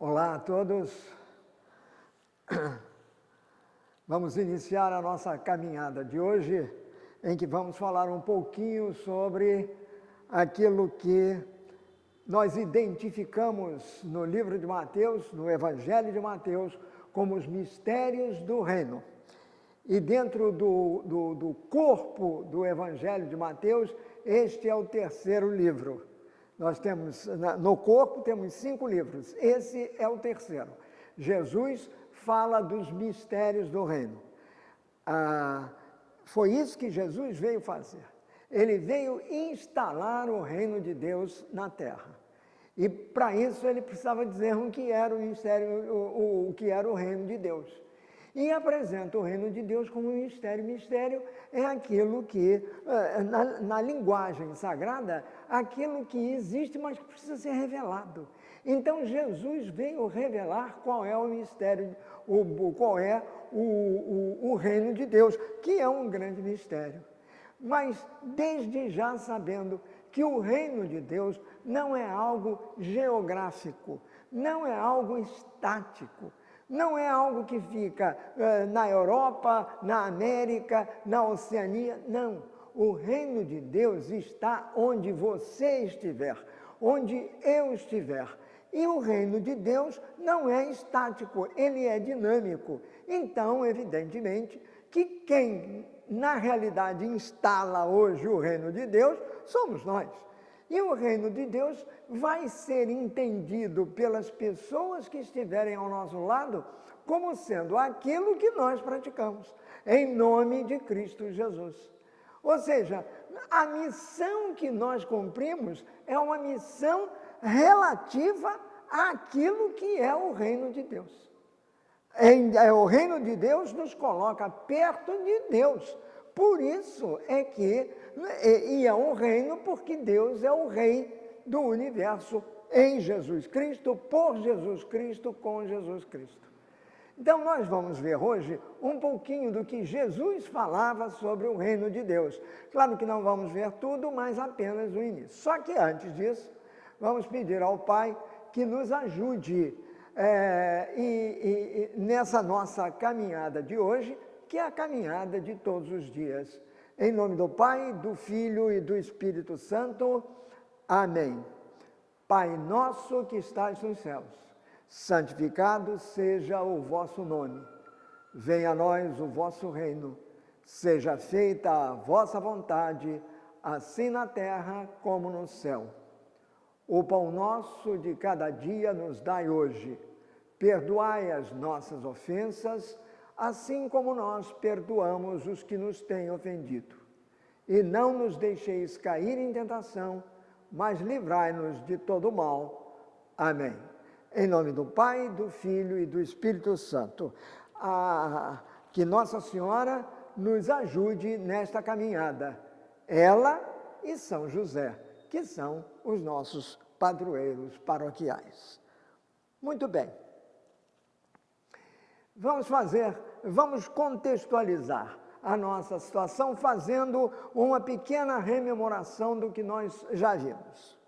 Olá a todos. Vamos iniciar a nossa caminhada de hoje, em que vamos falar um pouquinho sobre aquilo que nós identificamos no livro de Mateus, no Evangelho de Mateus, como os mistérios do reino. E dentro do corpo do Evangelho de Mateus, este é o terceiro livro. Nós temos, no corpo, temos 5 livros. Esse é o terceiro. Jesus fala dos mistérios do reino. Foi isso que Jesus veio fazer. Ele veio instalar o reino de Deus na terra. E para isso ele precisava dizer o que era o mistério, o que era o reino de Deus. E apresenta o reino de Deus como um mistério. Mistério é aquilo que, na linguagem sagrada, aquilo que existe, mas que precisa ser revelado. Então, Jesus veio revelar qual é o mistério, qual é o reino de Deus, que é um grande mistério. Mas, desde já sabendo que o reino de Deus não é algo geográfico, não é algo estático, não é algo que fica na Europa, na América, na Oceania, não. O reino de Deus está onde você estiver, onde eu estiver. E o reino de Deus não é estático, ele é dinâmico. Então, evidentemente, que quem, na realidade, instala hoje o reino de Deus, somos nós. E o reino de Deus vai ser entendido pelas pessoas que estiverem ao nosso lado como sendo aquilo que nós praticamos, em nome de Cristo Jesus. Ou seja, a missão que nós cumprimos é uma missão relativa àquilo que é o reino de Deus. O reino de Deus nos coloca perto de Deus. Por isso é que, e é um reino porque Deus é o rei do universo em Jesus Cristo, por Jesus Cristo, com Jesus Cristo. Então nós vamos ver hoje um pouquinho do que Jesus falava sobre o reino de Deus. Claro que não vamos ver tudo, mas apenas o início. Só que antes disso, vamos pedir ao Pai que nos ajude nessa nossa caminhada de hoje, que é a caminhada de todos os dias. Em nome do Pai, do Filho e do Espírito Santo. Amém. Pai nosso que estás nos céus, santificado seja o vosso nome. Venha a nós o vosso reino. Seja feita a vossa vontade, assim na terra como no céu. O pão nosso de cada dia nos dai hoje. Perdoai as nossas ofensas, assim como nós perdoamos os que nos têm ofendido. E não nos deixeis cair em tentação, mas livrai-nos de todo mal. Amém. Em nome do Pai, do Filho e do Espírito Santo. Que Nossa Senhora nos ajude nesta caminhada. Ela e São José, que são os nossos padroeiros paroquiais. Muito bem. Vamos contextualizar a nossa situação fazendo uma pequena rememoração do que nós já vimos.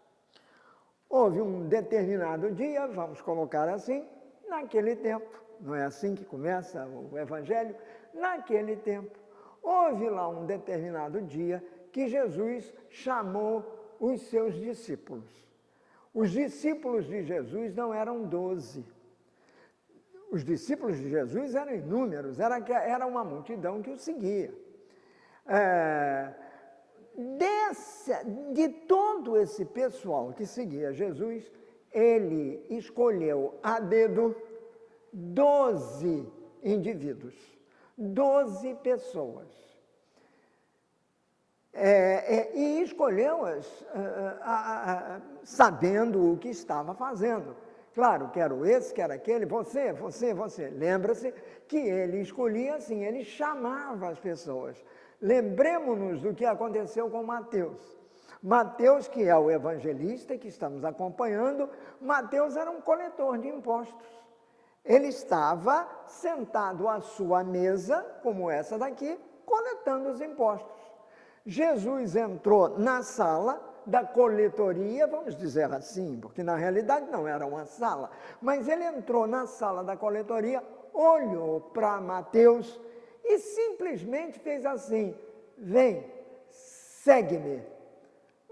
Houve um determinado dia, vamos colocar assim, naquele tempo, não é assim que começa o Evangelho? Naquele tempo, houve lá um determinado dia que Jesus chamou os seus discípulos. Os discípulos de Jesus não eram 12. Os discípulos de Jesus eram inúmeros, era uma multidão que o seguia. De todo esse pessoal que seguia Jesus, ele escolheu a dedo 12 indivíduos, 12 pessoas. E escolheu-as sabendo o que estava fazendo. Claro, quero esse, quero aquele, você. Lembra-se que ele escolhia assim, ele chamava as pessoas. Lembremos-nos do que aconteceu com Mateus. Mateus, que é o evangelista que estamos acompanhando, Mateus era um coletor de impostos. Ele estava sentado à sua mesa, como essa daqui, coletando os impostos. Jesus entrou na sala, da coletoria, vamos dizer assim, porque na realidade não era uma sala, mas ele entrou na sala da coletoria, olhou para Mateus e simplesmente fez assim: vem, segue-me.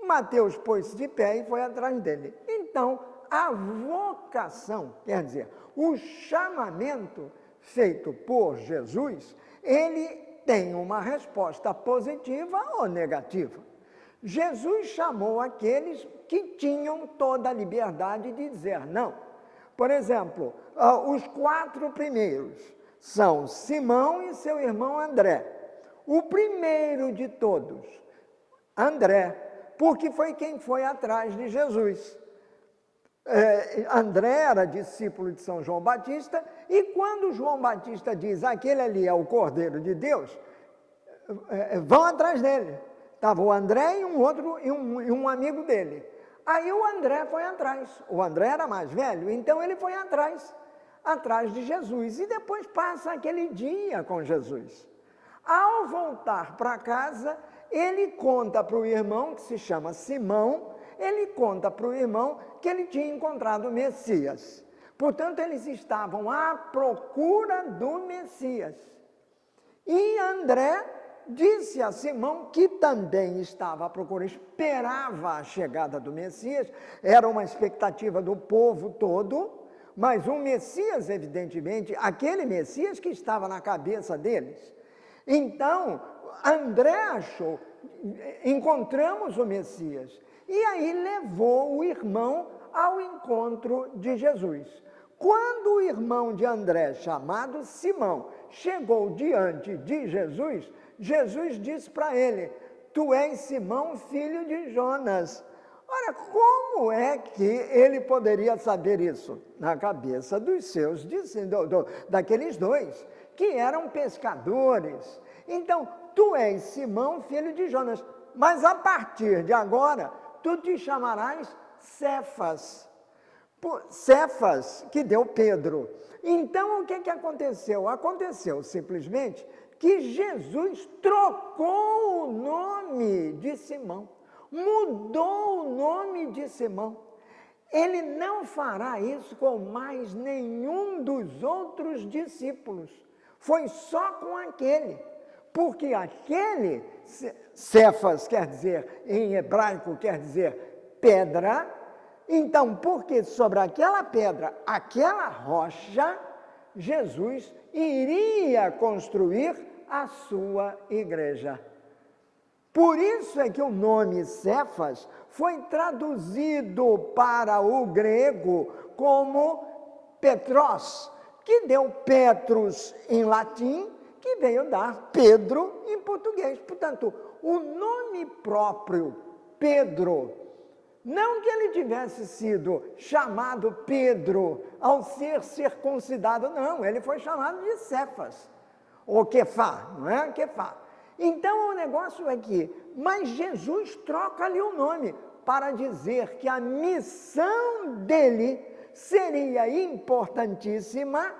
Mateus pôs-se de pé e foi atrás dele. Então, a vocação, quer dizer, o chamamento feito por Jesus, ele tem uma resposta positiva ou negativa. Jesus chamou aqueles que tinham toda a liberdade de dizer não. Por exemplo, os 4 primeiros são Simão e seu irmão André. O primeiro de todos, André, porque foi quem foi atrás de Jesus. André era discípulo de São João Batista, e quando João Batista diz, aquele ali é o Cordeiro de Deus, vão atrás dele. Estava o André e um outro, e um amigo dele. Aí o André foi atrás. O André era mais velho, então ele foi atrás de Jesus. E depois passa aquele dia com Jesus. Ao voltar para casa, ele conta para o irmão, que se chama Simão, ele conta para o irmão que ele tinha encontrado o Messias. Portanto, eles estavam à procura do Messias. E André disse a Simão, que também estava à procura, esperava a chegada do Messias, era uma expectativa do povo todo, mas o Messias, evidentemente, aquele Messias que estava na cabeça deles. Então, André achou, encontramos o Messias, e aí levou o irmão ao encontro de Jesus. Quando o irmão de André, chamado Simão, chegou diante de Jesus, Jesus disse para ele: tu és Simão, filho de Jonas. Ora, como é que ele poderia saber isso? Na cabeça dos seus discípulos, daqueles dois, que eram pescadores. Então, tu és Simão, filho de Jonas, mas a partir de agora, tu te chamarás Cefas. Cefas, que deu Pedro. Então, o que aconteceu? Aconteceu simplesmente que Jesus trocou o nome de Simão, mudou o nome de Simão. Ele não fará isso com mais nenhum dos outros discípulos, foi só com aquele, porque aquele, Cefas quer dizer, em hebraico quer dizer pedra, então, porque sobre aquela pedra, aquela rocha, Jesus iria construir a sua igreja. Por isso é que o nome Cefas foi traduzido para o grego como Petros, que deu Petrus em latim, que veio dar Pedro em português. Portanto, o nome próprio Pedro, não que ele tivesse sido chamado Pedro ao ser circuncidado, não, ele foi chamado de Cefas, ou Quefá, não é? Quefá. Então o negócio é que, mas Jesus troca ali o nome para dizer que a missão dele seria importantíssima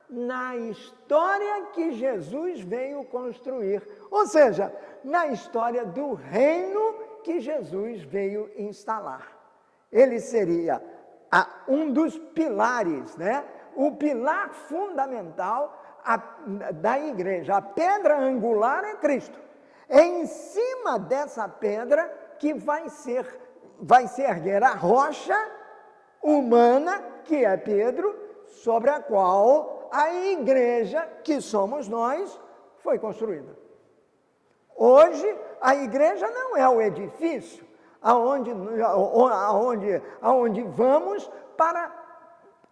na história que Jesus veio construir, ou seja, na história do reino que Jesus veio instalar. Ele seria um dos pilares, né? O pilar fundamental da igreja. A pedra angular é Cristo. É em cima dessa pedra que vai se erguer a rocha humana, que é Pedro, sobre a qual a igreja, que somos nós, foi construída. Hoje, a igreja não é o edifício aonde vamos para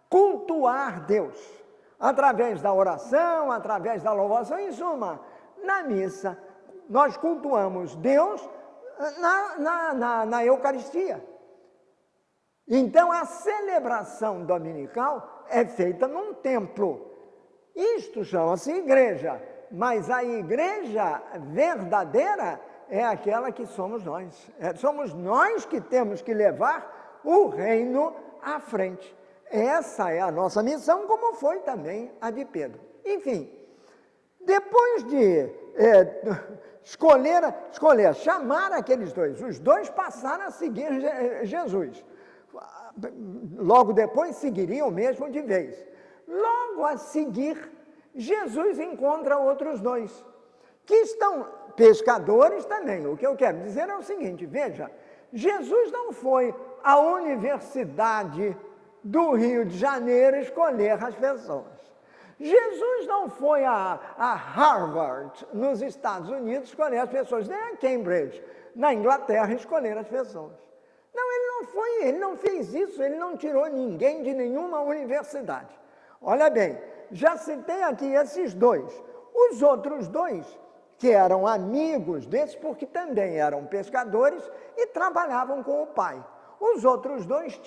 cultuar Deus, através da oração, através da louvação, em suma, na missa, nós cultuamos Deus na Eucaristia. Então, a celebração dominical é feita num templo. Isto chama-se igreja, mas a igreja verdadeira é aquela que somos nós. Somos nós que temos que levar o reino à frente. Essa é a nossa missão, como foi também a de Pedro. Enfim, depois de chamar aqueles dois. Os dois passaram a seguir Jesus. Logo depois seguiriam mesmo de vez. Logo a seguir, Jesus encontra outros dois, que estão pescadores também. O que eu quero dizer é o seguinte, veja, Jesus não foi à Universidade do Rio de Janeiro escolher as pessoas. Jesus não foi a Harvard, nos Estados Unidos, escolher as pessoas, nem a Cambridge, na Inglaterra, escolher as pessoas. Não, ele não foi, ele não fez isso, ele não tirou ninguém de nenhuma universidade. Olha bem, já citei aqui esses dois. Os outros dois, que eram amigos desses, porque também eram pescadores e trabalhavam com o pai. Os outros dois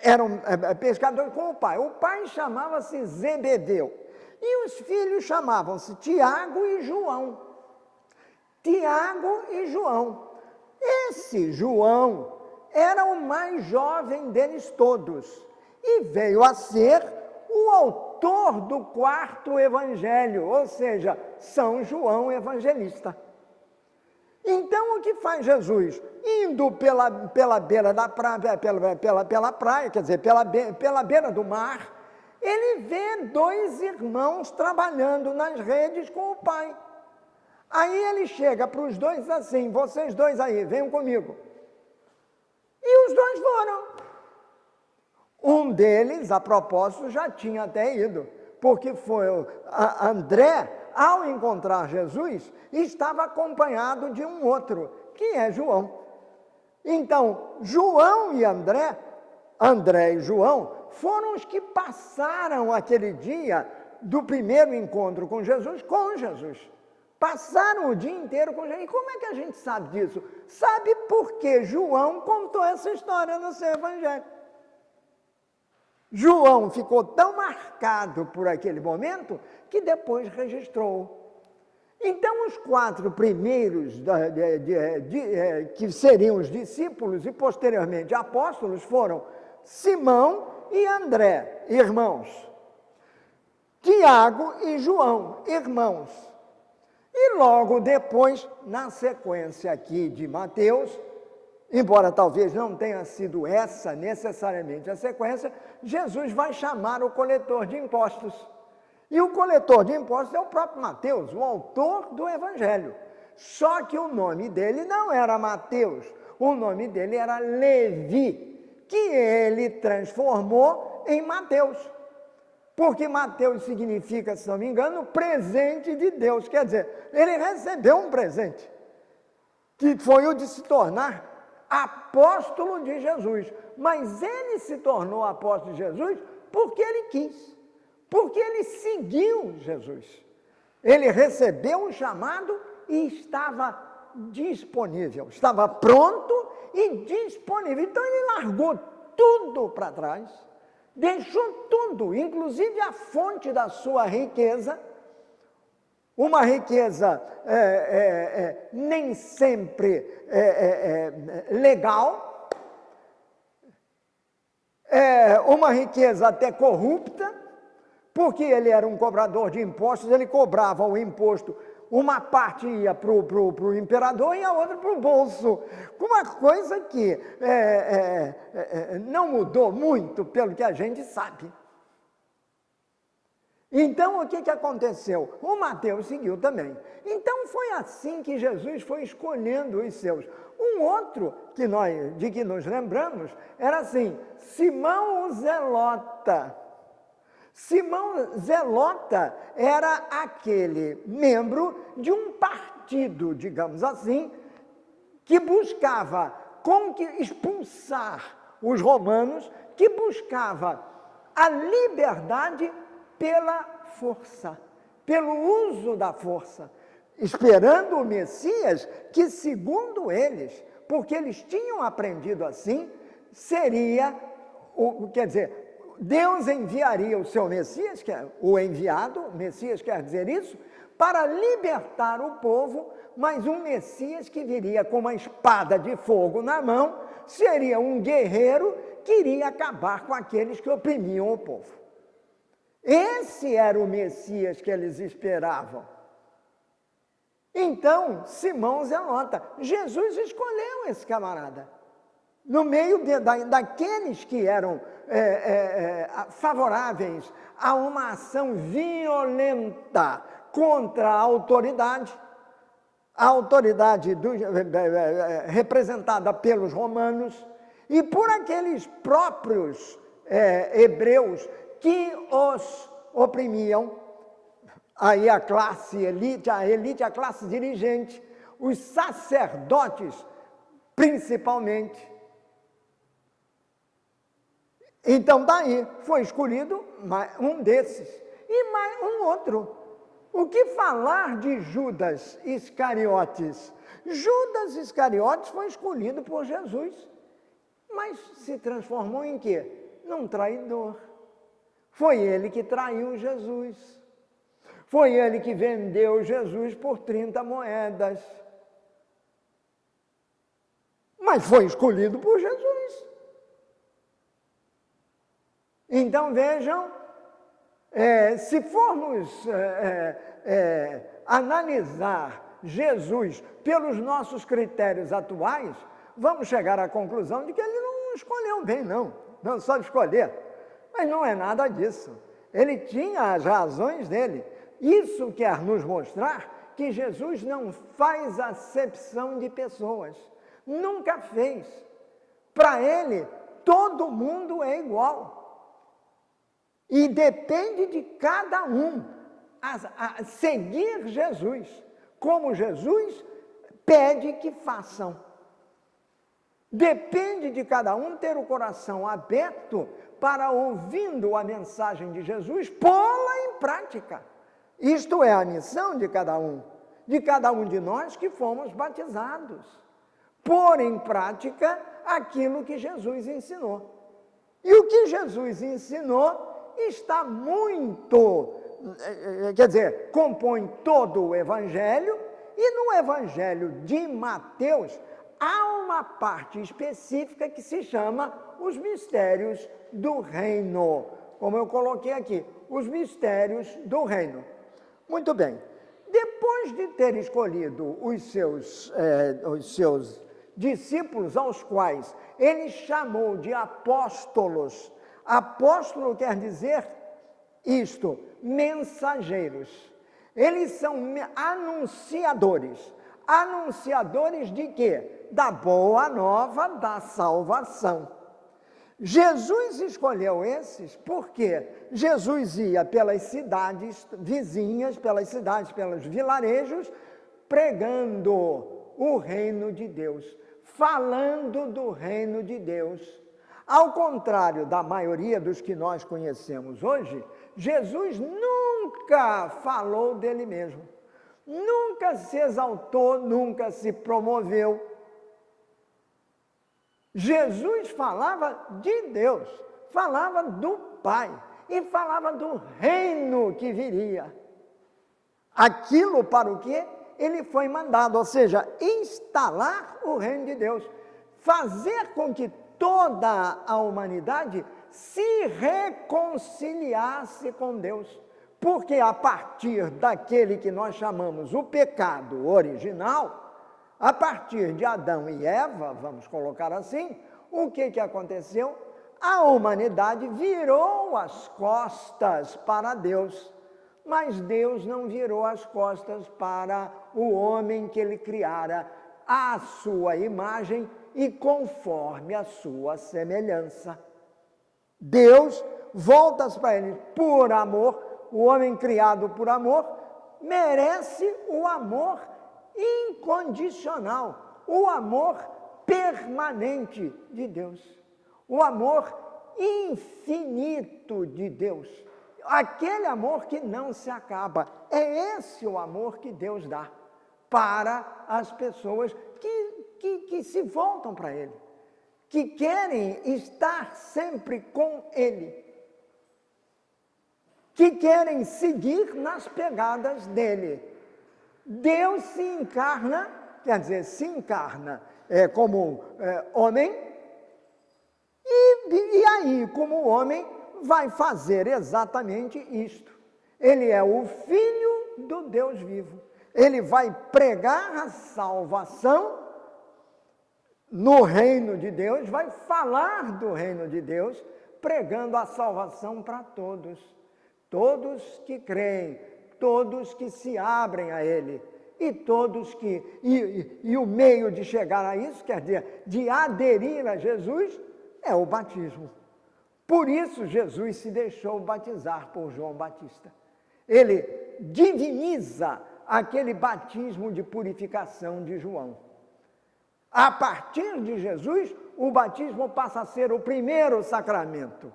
eram pescadores com o pai. O pai chamava-se Zebedeu. E os filhos chamavam-se Tiago e João. Tiago e João. Esse João era o mais jovem deles todos e veio a ser o autor do 4º evangelho, ou seja, São João Evangelista. Então, o que faz Jesus? Indo pela beira da praia, pela praia, quer dizer, pela beira do mar, ele vê dois irmãos trabalhando nas redes com o pai. Aí ele chega para os dois e diz assim, vocês dois aí, venham comigo. E os dois foram. Um deles, a propósito, já tinha até ido, porque foi André, ao encontrar Jesus, estava acompanhado de um outro, que é João. Então, João e André e João, foram os que passaram aquele dia do primeiro encontro com Jesus. Passaram o dia inteiro com Jesus. E como é que a gente sabe disso? Sabe porque João contou essa história no seu evangelho. João ficou tão marcado por aquele momento que depois registrou. Então, os 4 primeiros, que seriam os discípulos e posteriormente apóstolos, foram Simão e André, irmãos. Tiago e João, irmãos. E logo depois, na sequência aqui de Mateus, embora talvez não tenha sido essa necessariamente a sequência, Jesus vai chamar o coletor de impostos. E o coletor de impostos é o próprio Mateus, o autor do Evangelho. Só que o nome dele não era Mateus, o nome dele era Levi, que ele transformou em Mateus. Porque Mateus significa, se não me engano, presente de Deus. Quer dizer, ele recebeu um presente, que foi o de se tornar apóstolo de Jesus. Mas ele se tornou apóstolo de Jesus porque ele quis. Porque ele seguiu Jesus. Ele recebeu o chamado e estava disponível, estava pronto e disponível. Então ele largou tudo para trás, deixou tudo, inclusive a fonte da sua riqueza, uma riqueza nem sempre legal, uma riqueza até corrupta, porque ele era um cobrador de impostos, ele cobrava o imposto, uma parte ia para o imperador e a outra para o bolso. Uma coisa que não mudou muito, pelo que a gente sabe. Então, o que aconteceu? O Mateus seguiu também. Então, foi assim que Jesus foi escolhendo os seus. Um outro de que nos lembramos era assim, Simão o Zelota. Simão Zelota era aquele membro de um partido, digamos assim, que buscava expulsar os romanos, que buscava a liberdade pela força, pelo uso da força, esperando o Messias que, segundo eles, porque eles tinham aprendido assim, seria, quer dizer, Deus enviaria o seu Messias, que é o enviado, Messias quer dizer isso, para libertar o povo, mas um Messias que viria com uma espada de fogo na mão, seria um guerreiro que iria acabar com aqueles que oprimiam o povo. Esse era o Messias que eles esperavam. Então, Simão Zelota, Jesus escolheu esse camarada. No meio daqueles que eram favoráveis a uma ação violenta contra a autoridade representada pelos romanos e por aqueles próprios hebreus que os oprimiam, aí a classe elite, a classe dirigente, os sacerdotes principalmente. Então daí foi escolhido um desses e mais um outro. O que falar de Judas Iscariotes? Judas Iscariotes foi escolhido por Jesus, mas se transformou em quê? Num traidor. Foi ele que traiu Jesus. Foi ele que vendeu Jesus por 30 moedas. Mas foi escolhido por Jesus. Então vejam, se formos analisar Jesus pelos nossos critérios atuais, vamos chegar à conclusão de que ele não escolheu bem, não sabe escolher. Mas não é nada disso. Ele tinha as razões dele. Isso quer nos mostrar que Jesus não faz acepção de pessoas. Nunca fez. Para ele, todo mundo é igual. E depende de cada um a seguir Jesus, como Jesus pede que façam. Depende de cada um ter o coração aberto para, ouvindo a mensagem de Jesus, pô-la em prática. Isto é a missão de cada um de nós que fomos batizados. Pôr em prática aquilo que Jesus ensinou. E o que Jesus ensinou está muito, compõe todo o Evangelho, e no Evangelho de Mateus há uma parte específica que se chama os mistérios do reino, como eu coloquei aqui, os mistérios do reino. Muito bem, depois de ter escolhido os seus discípulos, aos quais ele chamou de apóstolos. Apóstolo quer dizer isto, mensageiros. Eles são anunciadores. Anunciadores de quê? Da boa nova da salvação. Jesus escolheu esses porque Jesus ia pelas cidades vizinhas, pelos vilarejos, pregando o reino de Deus, falando do reino de Deus. Ao contrário da maioria dos que nós conhecemos hoje, Jesus nunca falou dele mesmo, nunca se exaltou, nunca se promoveu. Jesus falava de Deus, falava do Pai e falava do reino que viria. Aquilo para o que ele foi mandado, ou seja, instalar o reino de Deus, fazer com que toda a humanidade se reconciliasse com Deus. Porque a partir daquele que nós chamamos o pecado original, a partir de Adão e Eva, vamos colocar assim, o que aconteceu? A humanidade virou as costas para Deus, mas Deus não virou as costas para o homem que ele criara à sua imagem e conforme a sua semelhança. Deus volta-se para ele por amor, o homem criado por amor merece o amor incondicional, o amor permanente de Deus, o amor infinito de Deus, aquele amor que não se acaba. É esse o amor que Deus dá para as pessoas que se voltam para Ele, que querem estar sempre com Ele, que querem seguir nas pegadas dEle. Deus se encarna, como homem, e aí, como homem, vai fazer exatamente isto. Ele é o Filho do Deus vivo. Ele vai pregar a salvação no reino de Deus, vai falar do reino de Deus, pregando a salvação para todos. Todos que creem, todos que se abrem a Ele. E todos que... E o meio de chegar a isso, quer dizer, de aderir a Jesus, é o batismo. Por isso Jesus se deixou batizar por João Batista. Ele diviniza aquele batismo de purificação de João. A partir de Jesus, o batismo passa a ser o primeiro sacramento.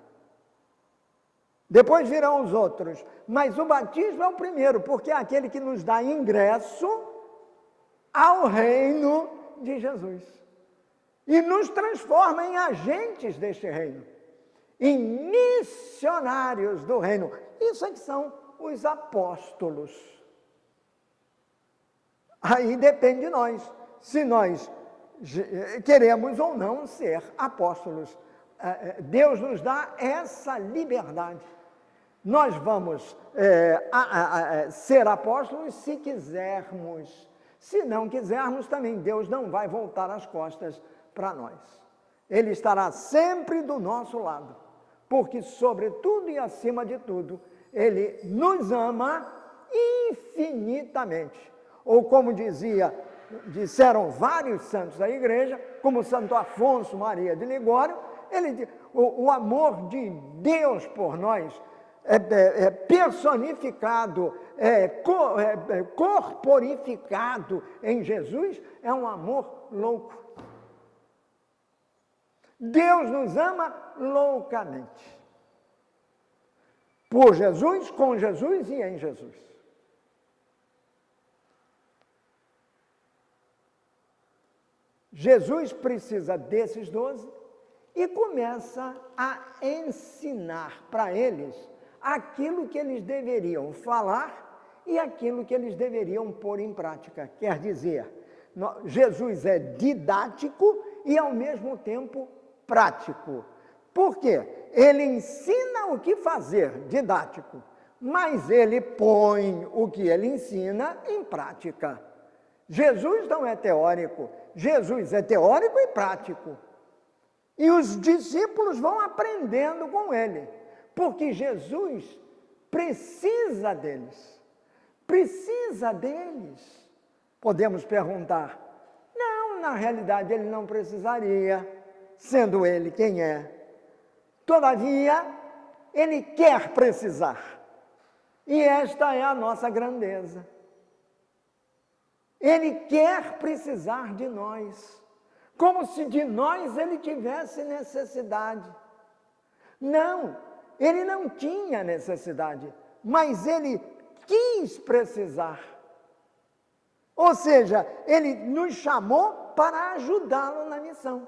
Depois virão os outros, mas o batismo é o primeiro, porque é aquele que nos dá ingresso ao reino de Jesus. E nos transforma em agentes deste reino, em missionários do reino. Isso é que são os apóstolos. Aí depende de nós, se nós queremos ou não ser apóstolos. Deus nos dá essa liberdade. Nós vamos ser apóstolos se quisermos. Se não quisermos, também Deus não vai voltar as costas para nós. Ele estará sempre do nosso lado, porque, sobretudo e acima de tudo, Ele nos ama infinitamente. Ou como disseram vários santos da igreja, como Santo Afonso Maria de Ligório, o amor de Deus por nós é personificado, corporificado em Jesus, é um amor louco. Deus nos ama loucamente. Por Jesus, com Jesus e em Jesus. Jesus precisa desses 12 e começa a ensinar para eles aquilo que eles deveriam falar e aquilo que eles deveriam pôr em prática. Quer dizer, Jesus é didático e ao mesmo tempo prático. Por quê? Ele ensina o que fazer, didático, mas ele põe o que ele ensina em prática. Jesus não é teórico, Jesus é teórico e prático. E os discípulos vão aprendendo com ele, porque Jesus precisa deles. Precisa deles. Podemos perguntar, não, na realidade ele não precisaria, sendo ele quem é. Todavia, ele quer precisar. E esta é a nossa grandeza. Ele quer precisar de nós, como se de nós ele tivesse necessidade. Não, ele não tinha necessidade, mas ele quis precisar. Ou seja, ele nos chamou para ajudá-lo na missão.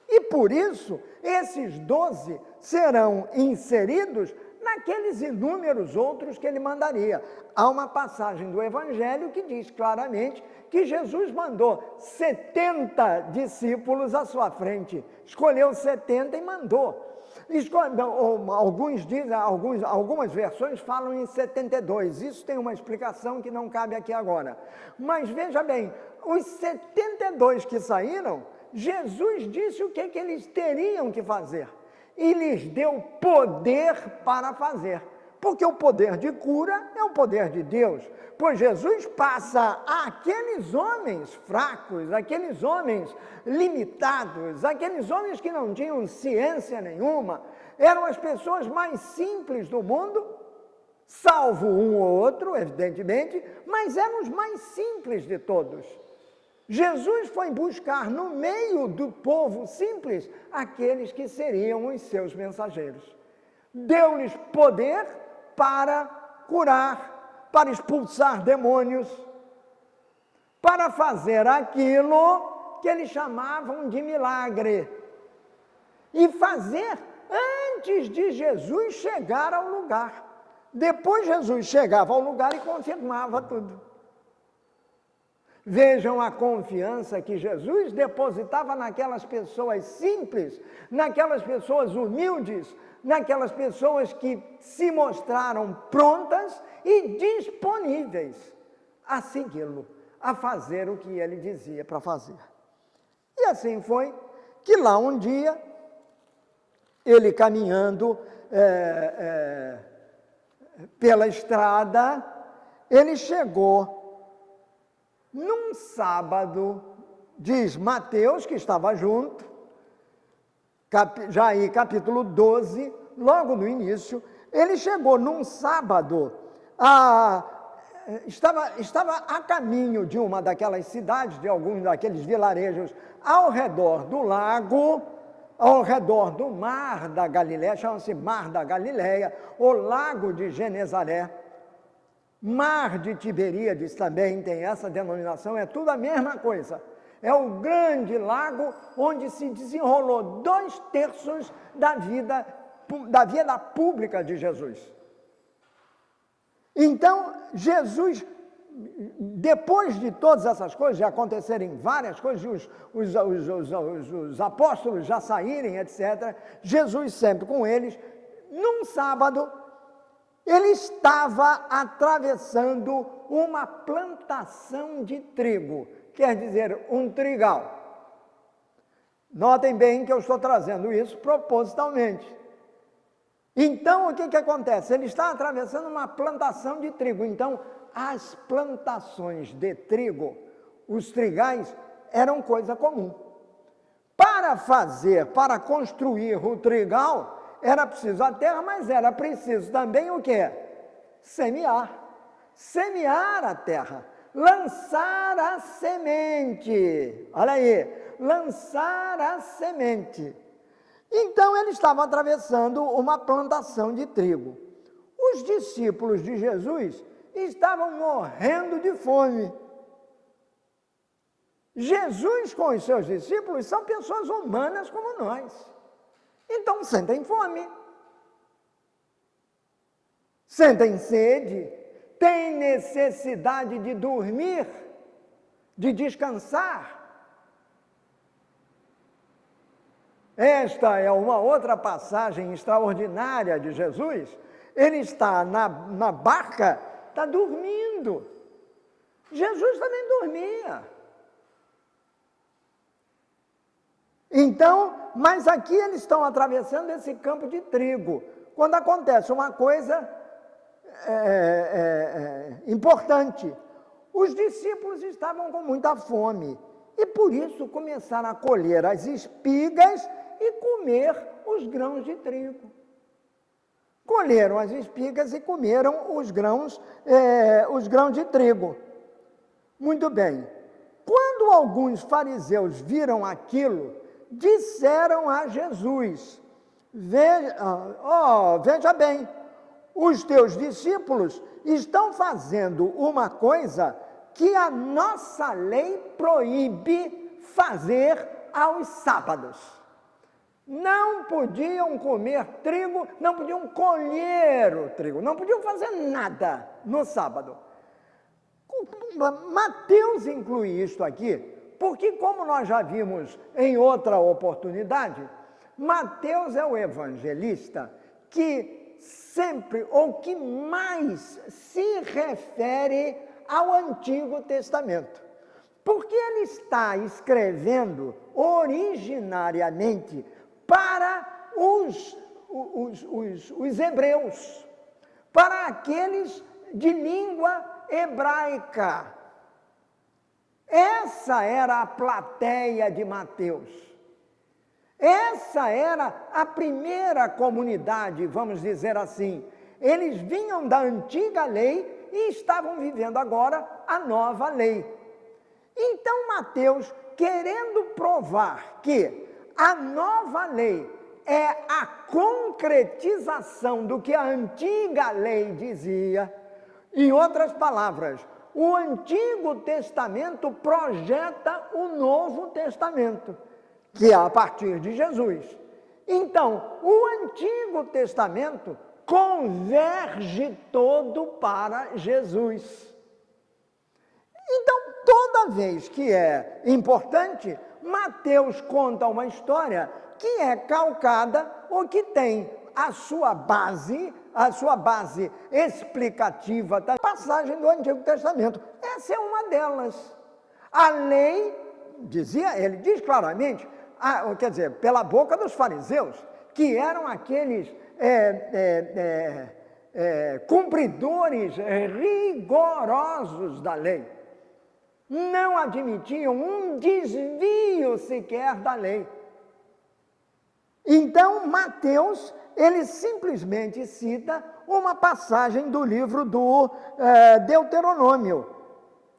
E por isso, esses 12 serão inseridos naqueles inúmeros outros que ele mandaria. Há uma passagem do Evangelho que diz claramente que Jesus mandou 70 discípulos à sua frente. Escolheu 70 e mandou. Alguns dizem, algumas versões falam em 72. Isso tem uma explicação que não cabe aqui agora. Mas veja bem, os 72 que saíram, Jesus disse o que eles teriam que fazer. E lhes deu poder para fazer. Porque o poder de cura é o poder de Deus. Pois Jesus passa àqueles homens fracos, aqueles homens limitados, aqueles homens que não tinham ciência nenhuma, eram as pessoas mais simples do mundo, salvo um ou outro, evidentemente, mas eram os mais simples de todos. Jesus foi buscar no meio do povo simples aqueles que seriam os seus mensageiros. Deu-lhes poder para curar, para expulsar demônios, para fazer aquilo que eles chamavam de milagre. E fazer antes de Jesus chegar ao lugar. Depois Jesus chegava ao lugar e confirmava tudo. Vejam a confiança que Jesus depositava naquelas pessoas simples, naquelas pessoas humildes, naquelas pessoas que se mostraram prontas e disponíveis a segui-lo, a fazer o que ele dizia para fazer. E assim foi que lá um dia, ele caminhando pela estrada, ele chegou num sábado, diz Mateus, que estava junto, já aí capítulo 12, logo no início, ele chegou num sábado, estava a caminho de uma daquelas cidades, de alguns daqueles vilarejos, ao redor do lago, ao redor do mar da Galileia, chama-se Mar da Galileia, o Lago de Genezaré, Mar de Tiberíades também tem essa denominação, é tudo a mesma coisa. É o grande lago onde se desenrolou 2/3 da vida pública de Jesus. Então, Jesus, depois de todas essas coisas, de acontecerem várias coisas, os apóstolos já saírem, etc., Jesus sempre com eles, num sábado, ele estava atravessando uma plantação de trigo, quer dizer, um trigal. Notem bem que eu estou trazendo isso propositalmente. Então, o que acontece? Ele está atravessando uma plantação de trigo. Então, as plantações de trigo, os trigais, eram coisa comum. Para construir o trigal, era preciso a terra, mas era preciso também o quê? Semear. Semear a terra. Lançar a semente. Olha aí, lançar a semente. Então, ele estava atravessando uma plantação de trigo. Os discípulos de Jesus estavam morrendo de fome. Jesus com os seus discípulos são pessoas humanas como nós. Então sentem fome, sentem sede, têm necessidade de dormir, de descansar. Esta é uma outra passagem extraordinária de Jesus. Ele está na barca, está dormindo. Jesus também dormia. Então, mas aqui eles estão atravessando esse campo de trigo. Quando acontece uma coisa importante, os discípulos estavam com muita fome e por isso começaram a colher as espigas e comer os grãos de trigo. Colheram as espigas e comeram os grãos de trigo. Muito bem. Quando alguns fariseus viram aquilo, disseram a Jesus, veja bem, os teus discípulos estão fazendo uma coisa que a nossa lei proíbe fazer aos sábados. Não podiam comer trigo, não podiam colher o trigo, não podiam fazer nada no sábado. Mateus inclui isto aqui, porque como nós já vimos em outra oportunidade, Mateus é o evangelista que sempre, ou que mais se refere ao Antigo Testamento. Porque ele está escrevendo originariamente para os hebreus, para aqueles de língua hebraica. Essa era a plateia de Mateus. Essa era a primeira comunidade, vamos dizer assim. Eles vinham da antiga lei e estavam vivendo agora a nova lei. Então Mateus, querendo provar que a nova lei é a concretização do que a antiga lei dizia, em outras palavras, o Antigo Testamento projeta o Novo Testamento, que é a partir de Jesus. Então, o Antigo Testamento converge todo para Jesus. Então, toda vez que é importante, Mateus conta uma história que é calcada ou que tem a sua base explicativa da passagem do Antigo Testamento. Essa é uma delas. A lei, ele diz claramente, quer dizer, pela boca dos fariseus, que eram aqueles cumpridores rigorosos da lei. Não admitiam um desvio sequer da lei. Então, Mateus, ele simplesmente cita uma passagem do livro do Deuteronômio,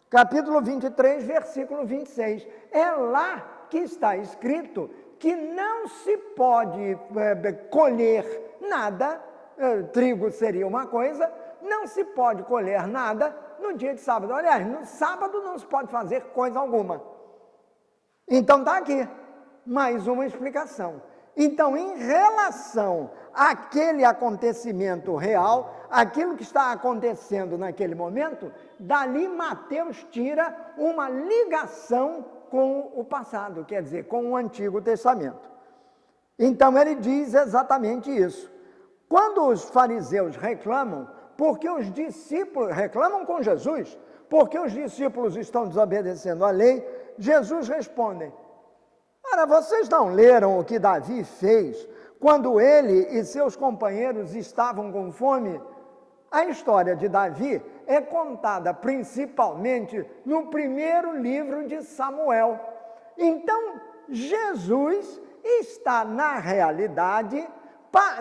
capítulo 23, versículo 26. É lá que está escrito que não se pode colher nada, trigo seria uma coisa, não se pode colher nada no dia de sábado. Aliás, no sábado não se pode fazer coisa alguma. Então está aqui, mais uma explicação. Então, em relação àquele acontecimento real, aquilo que está acontecendo naquele momento, dali Mateus tira uma ligação com o passado, quer dizer, com o Antigo Testamento. Então, ele diz exatamente isso. Quando os fariseus reclamam, porque os discípulos reclamam com Jesus, porque os discípulos estão desobedecendo a lei, Jesus responde: ora, vocês não leram o que Davi fez quando ele e seus companheiros estavam com fome? A história de Davi é contada principalmente no primeiro livro de Samuel. Então, Jesus está, na realidade,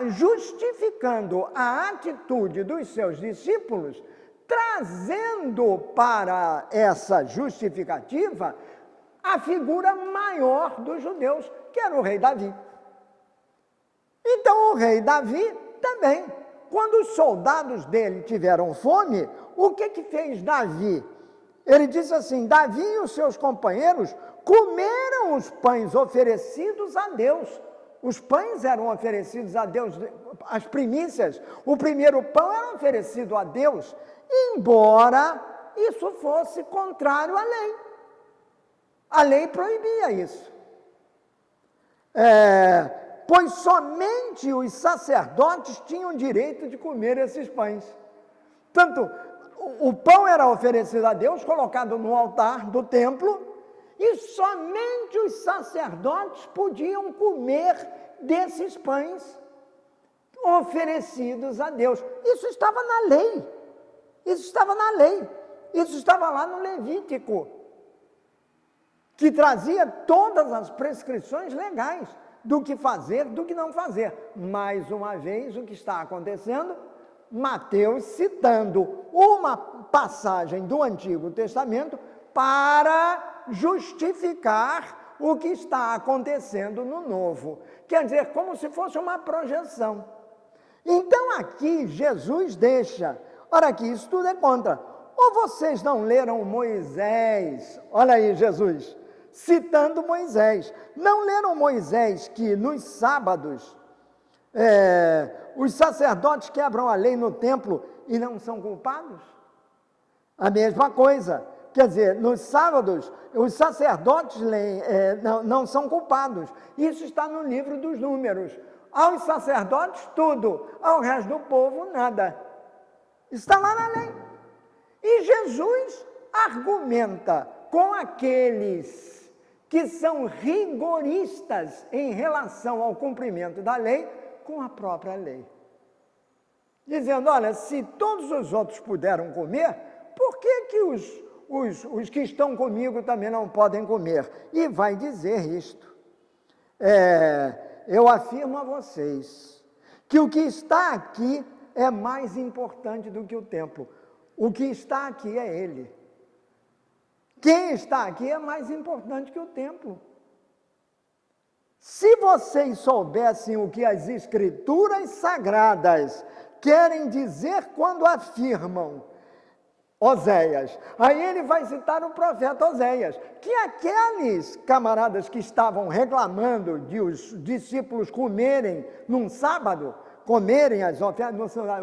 justificando a atitude dos seus discípulos, trazendo para essa justificativa a figura maior dos judeus, que era o rei Davi. Então, o rei Davi também, quando os soldados dele tiveram fome, o que fez Davi? Ele disse assim: Davi e os seus companheiros comeram os pães oferecidos a Deus. Os pães eram oferecidos a Deus, as primícias, o primeiro pão era oferecido a Deus, embora isso fosse contrário à lei. A lei proibia isso. Pois somente os sacerdotes tinham direito de comer esses pães. Tanto o pão era oferecido a Deus, colocado no altar do templo, e somente os sacerdotes podiam comer desses pães oferecidos a Deus. Isso estava na lei. Isso estava na lei. Isso estava lá no Levítico, que trazia todas as prescrições legais do que fazer, do que não fazer. Mais uma vez, o que está acontecendo? Mateus citando uma passagem do Antigo Testamento para justificar o que está acontecendo no Novo. Quer dizer, como se fosse uma projeção. Então aqui Jesus deixa, olha aqui, isso tudo é contra. Ou vocês não leram Moisés? Olha aí Jesus, citando Moisés. Não leram Moisés que nos sábados os sacerdotes quebram a lei no templo e não são culpados? A mesma coisa. Quer dizer, nos sábados, os sacerdotes não são culpados. Isso está no livro dos Números. Aos sacerdotes, tudo. Ao resto do povo, nada. Está lá na lei. E Jesus argumenta com aqueles que são rigoristas em relação ao cumprimento da lei, com a própria lei. Dizendo, olha, se todos os outros puderam comer, por que os que estão comigo também não podem comer? E vai dizer isto: eu afirmo a vocês que o que está aqui é mais importante do que o templo. O que está aqui é ele. Quem está aqui é mais importante que o templo. Se vocês soubessem o que as Escrituras Sagradas querem dizer quando afirmam, Oséias, aí ele vai citar o profeta Oséias, que aqueles camaradas que estavam reclamando de os discípulos comerem num sábado, comerem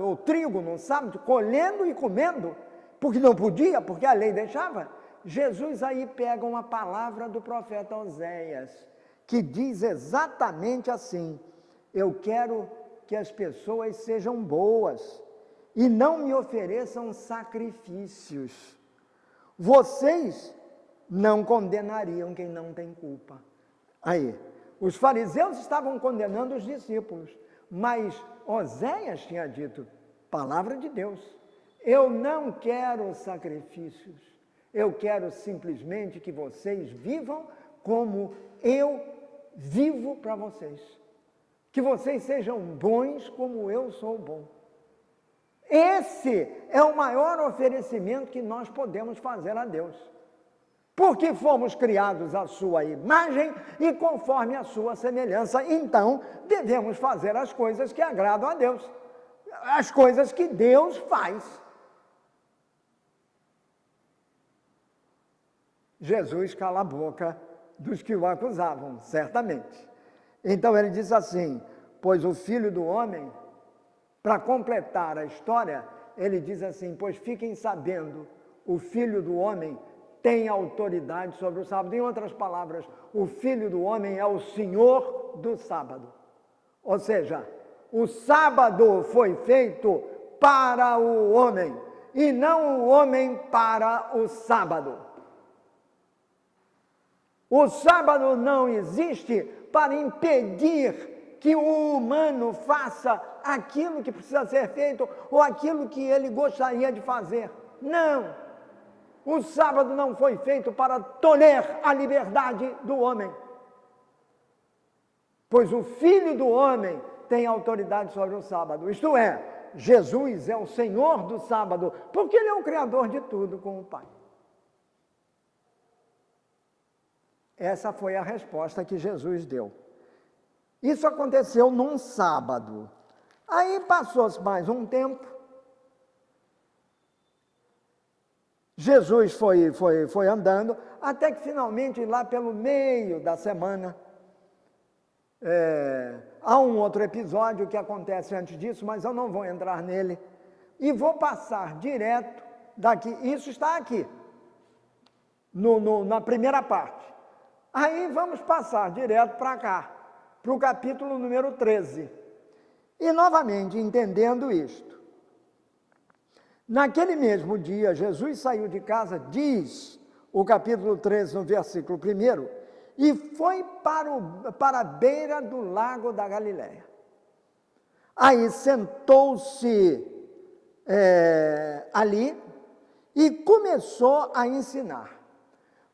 o trigo num sábado, colhendo e comendo, porque não podia, porque a lei deixava. Jesus aí pega uma palavra do profeta Oséias, que diz exatamente assim: eu quero que as pessoas sejam boas e não me ofereçam sacrifícios. Vocês não condenariam quem não tem culpa. Aí, os fariseus estavam condenando os discípulos, mas Oséias tinha dito, palavra de Deus, eu não quero sacrifícios, eu quero simplesmente que vocês vivam como eu vivo para vocês. Que vocês sejam bons como eu sou bom. Esse é o maior oferecimento que nós podemos fazer a Deus. Porque fomos criados à sua imagem e conforme a sua semelhança, então devemos fazer as coisas que agradam a Deus. As coisas que Deus faz. Jesus cala a boca dos que o acusavam, certamente. Então ele diz assim, pois o Filho do Homem, para completar a história, ele diz assim, pois fiquem sabendo, o Filho do Homem tem autoridade sobre o sábado. Em outras palavras, o Filho do Homem é o Senhor do sábado. Ou seja, o sábado foi feito para o homem, e não o homem para o sábado. O sábado não existe para impedir que o humano faça aquilo que precisa ser feito ou aquilo que ele gostaria de fazer. Não! O sábado não foi feito para tolher a liberdade do homem. Pois o Filho do Homem tem autoridade sobre o sábado. Isto é, Jesus é o Senhor do sábado, porque Ele é o Criador de tudo com o Pai. Essa foi a resposta que Jesus deu. Isso aconteceu num sábado. Aí passou-se mais um tempo. Jesus foi andando, até que finalmente, lá pelo meio da semana, há um outro episódio que acontece antes disso, mas eu não vou entrar nele, e vou passar direto daqui, isso está aqui, na primeira parte. Aí vamos passar direto para cá, para o capítulo número 13. E novamente, entendendo isto, naquele mesmo dia, Jesus saiu de casa, diz o capítulo 13, no versículo 1, e foi para a beira do lago da Galileia. Aí sentou-se ali e começou a ensinar.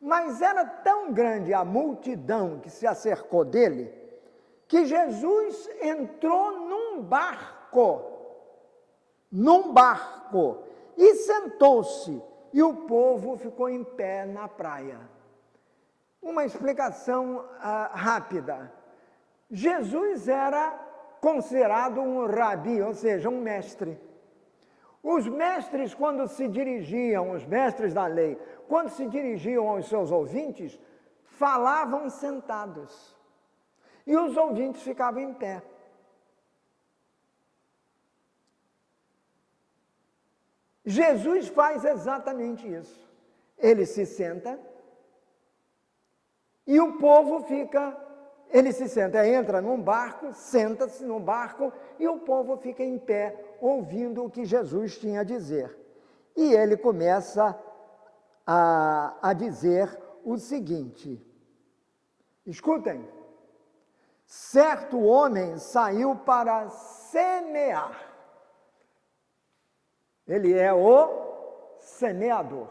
Mas era tão grande a multidão que se acercou dele, que Jesus entrou num barco, e sentou-se, e o povo ficou em pé na praia. Uma explicação rápida. Jesus era considerado um rabi, ou seja, um mestre. Os mestres, quando se dirigiam, os mestres da lei, quando se dirigiam aos seus ouvintes, falavam sentados. E os ouvintes ficavam em pé. Jesus faz exatamente isso. Ele se senta e o povo ele se senta, entra num barco, senta-se no barco e o povo fica em pé ouvindo o que Jesus tinha a dizer. E ele começa a dizer o seguinte, escutem, certo homem saiu para semear. Ele é o semeador.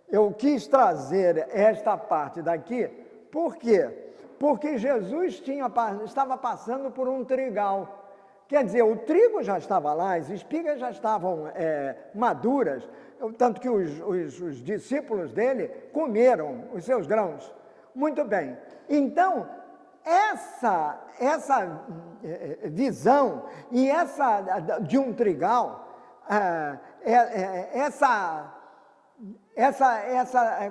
Eu quis trazer esta parte daqui, por quê? Porque Jesus estava passando por um trigal. Quer dizer, o trigo já estava lá, as espigas já estavam maduras, tanto que os discípulos dele comeram os seus grãos. Muito bem. Então, essa visão e essa de um trigal, essa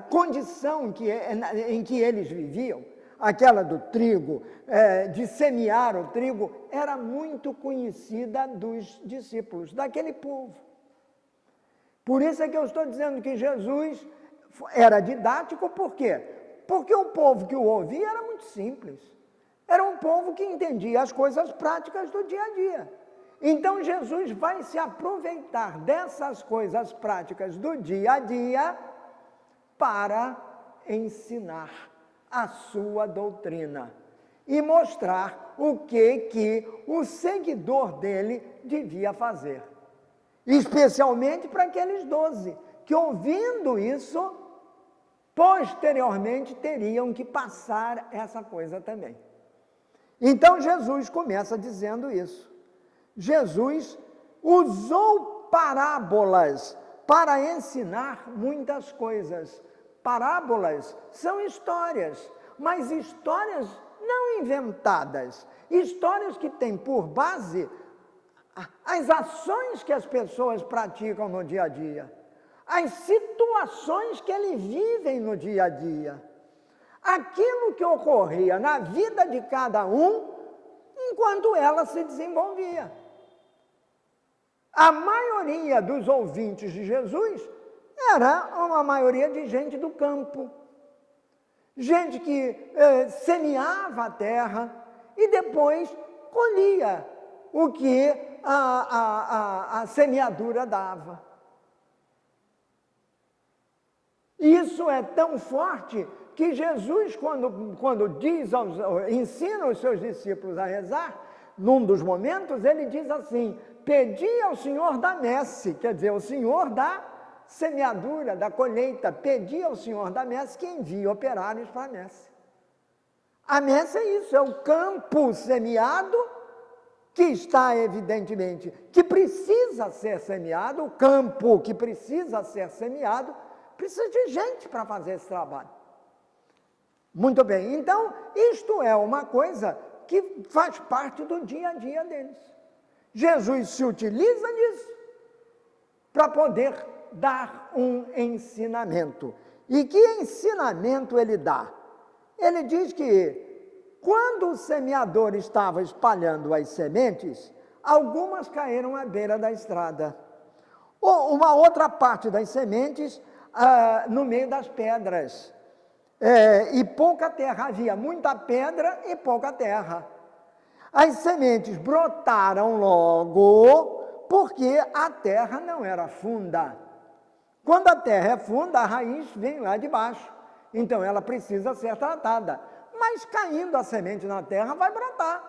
condição em que eles viviam, aquela do trigo, de semear o trigo, era muito conhecida dos discípulos, daquele povo. Por isso é que eu estou dizendo que Jesus era didático, por quê? Porque o povo que o ouvia era muito simples. Era um povo que entendia as coisas práticas do dia a dia. Então Jesus vai se aproveitar dessas coisas práticas do dia a dia para ensinar a sua doutrina e mostrar o que o seguidor dele devia fazer. Especialmente para aqueles 12, que ouvindo isso, posteriormente teriam que passar essa coisa também. Então Jesus começa dizendo isso. Jesus usou parábolas para ensinar muitas coisas. Parábolas são histórias, mas histórias não inventadas, histórias que têm por base as ações que as pessoas praticam no dia a dia, as situações que eles vivem no dia a dia, aquilo que ocorria na vida de cada um enquanto ela se desenvolvia. A maioria dos ouvintes de Jesus era uma maioria de gente do campo, gente que semeava a terra e depois colhia o que a semeadura dava. Isso é tão forte que Jesus, quando ensina os seus discípulos a rezar, num dos momentos, ele diz assim: pedi ao Senhor da messe, quer dizer, o Senhor da semeadura, da colheita, pedi ao Senhor da messe que envie operários para a messe. A messe é isso, é o campo semeado que está, evidentemente, que precisa ser semeado, o campo que precisa ser semeado, precisa de gente para fazer esse trabalho. Muito bem, então, isto é uma coisa que faz parte do dia a dia deles. Jesus se utiliza disso para poder dar um ensinamento. E que ensinamento ele dá? Ele diz que quando o semeador estava espalhando as sementes, algumas caíram à beira da estrada. Ou uma outra parte das sementes no meio das pedras. E pouca terra, havia muita pedra e pouca terra. As sementes brotaram logo porque a terra não era funda. Quando a terra é funda, a raiz vem lá de baixo. Então ela precisa ser tratada. Mas caindo a semente na terra vai brotar.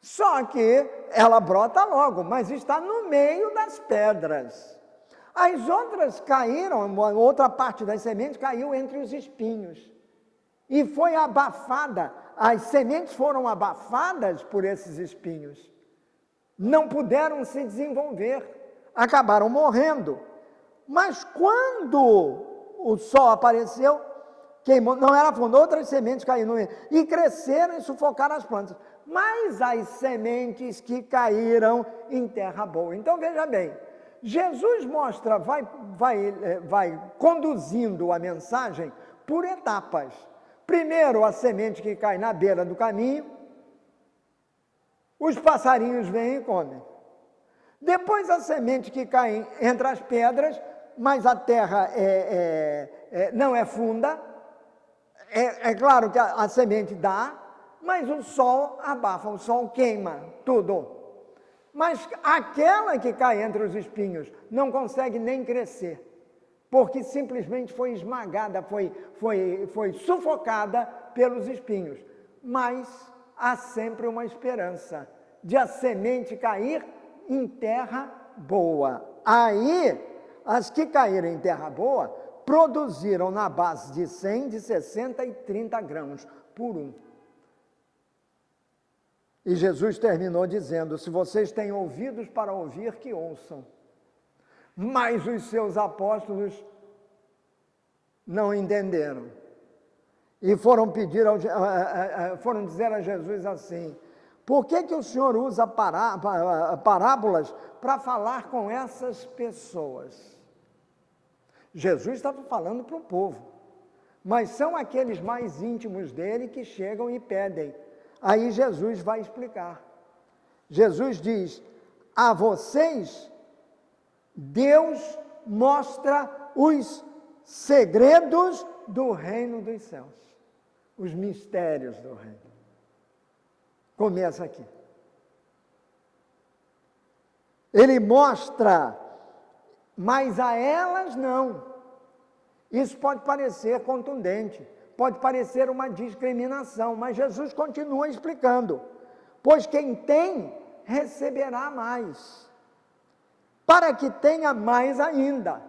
Só que ela brota logo, mas está no meio das pedras. As outras caíram, outra parte das sementes caiu entre os espinhos. E foi abafada, as sementes foram abafadas por esses espinhos. Não puderam se desenvolver, acabaram morrendo. Mas quando o sol apareceu, queimou, não era fundo, outras sementes caíram no meio, e cresceram e sufocaram as plantas. Mas as sementes que caíram em terra boa. Então veja bem, Jesus mostra, vai conduzindo a mensagem por etapas. Primeiro a semente que cai na beira do caminho, os passarinhos vêm e comem. Depois a semente que cai entre as pedras, mas a terra não é funda. É claro que a semente dá, mas o sol abafa, o sol queima tudo. Mas aquela que cai entre os espinhos não consegue nem crescer, porque simplesmente foi esmagada, foi sufocada pelos espinhos. Mas há sempre uma esperança de a semente cair em terra boa. Aí, as que caíram em terra boa, produziram na base de 100, de 60 e 30 grãos por um. E Jesus terminou dizendo: se vocês têm ouvidos para ouvir, que ouçam. Mas os seus apóstolos não entenderam. E foram dizer a Jesus assim: por que o Senhor usa parábolas para falar com essas pessoas? Jesus estava falando para o povo, mas são aqueles mais íntimos dele que chegam e pedem. Aí Jesus vai explicar. Jesus diz: a vocês Deus mostra os segredos do reino dos céus, os mistérios do reino. Começa aqui. Ele mostra, mas a elas não. Isso pode parecer contundente, pode parecer uma discriminação, mas Jesus continua explicando. Pois quem tem, receberá mais, para que tenha mais ainda.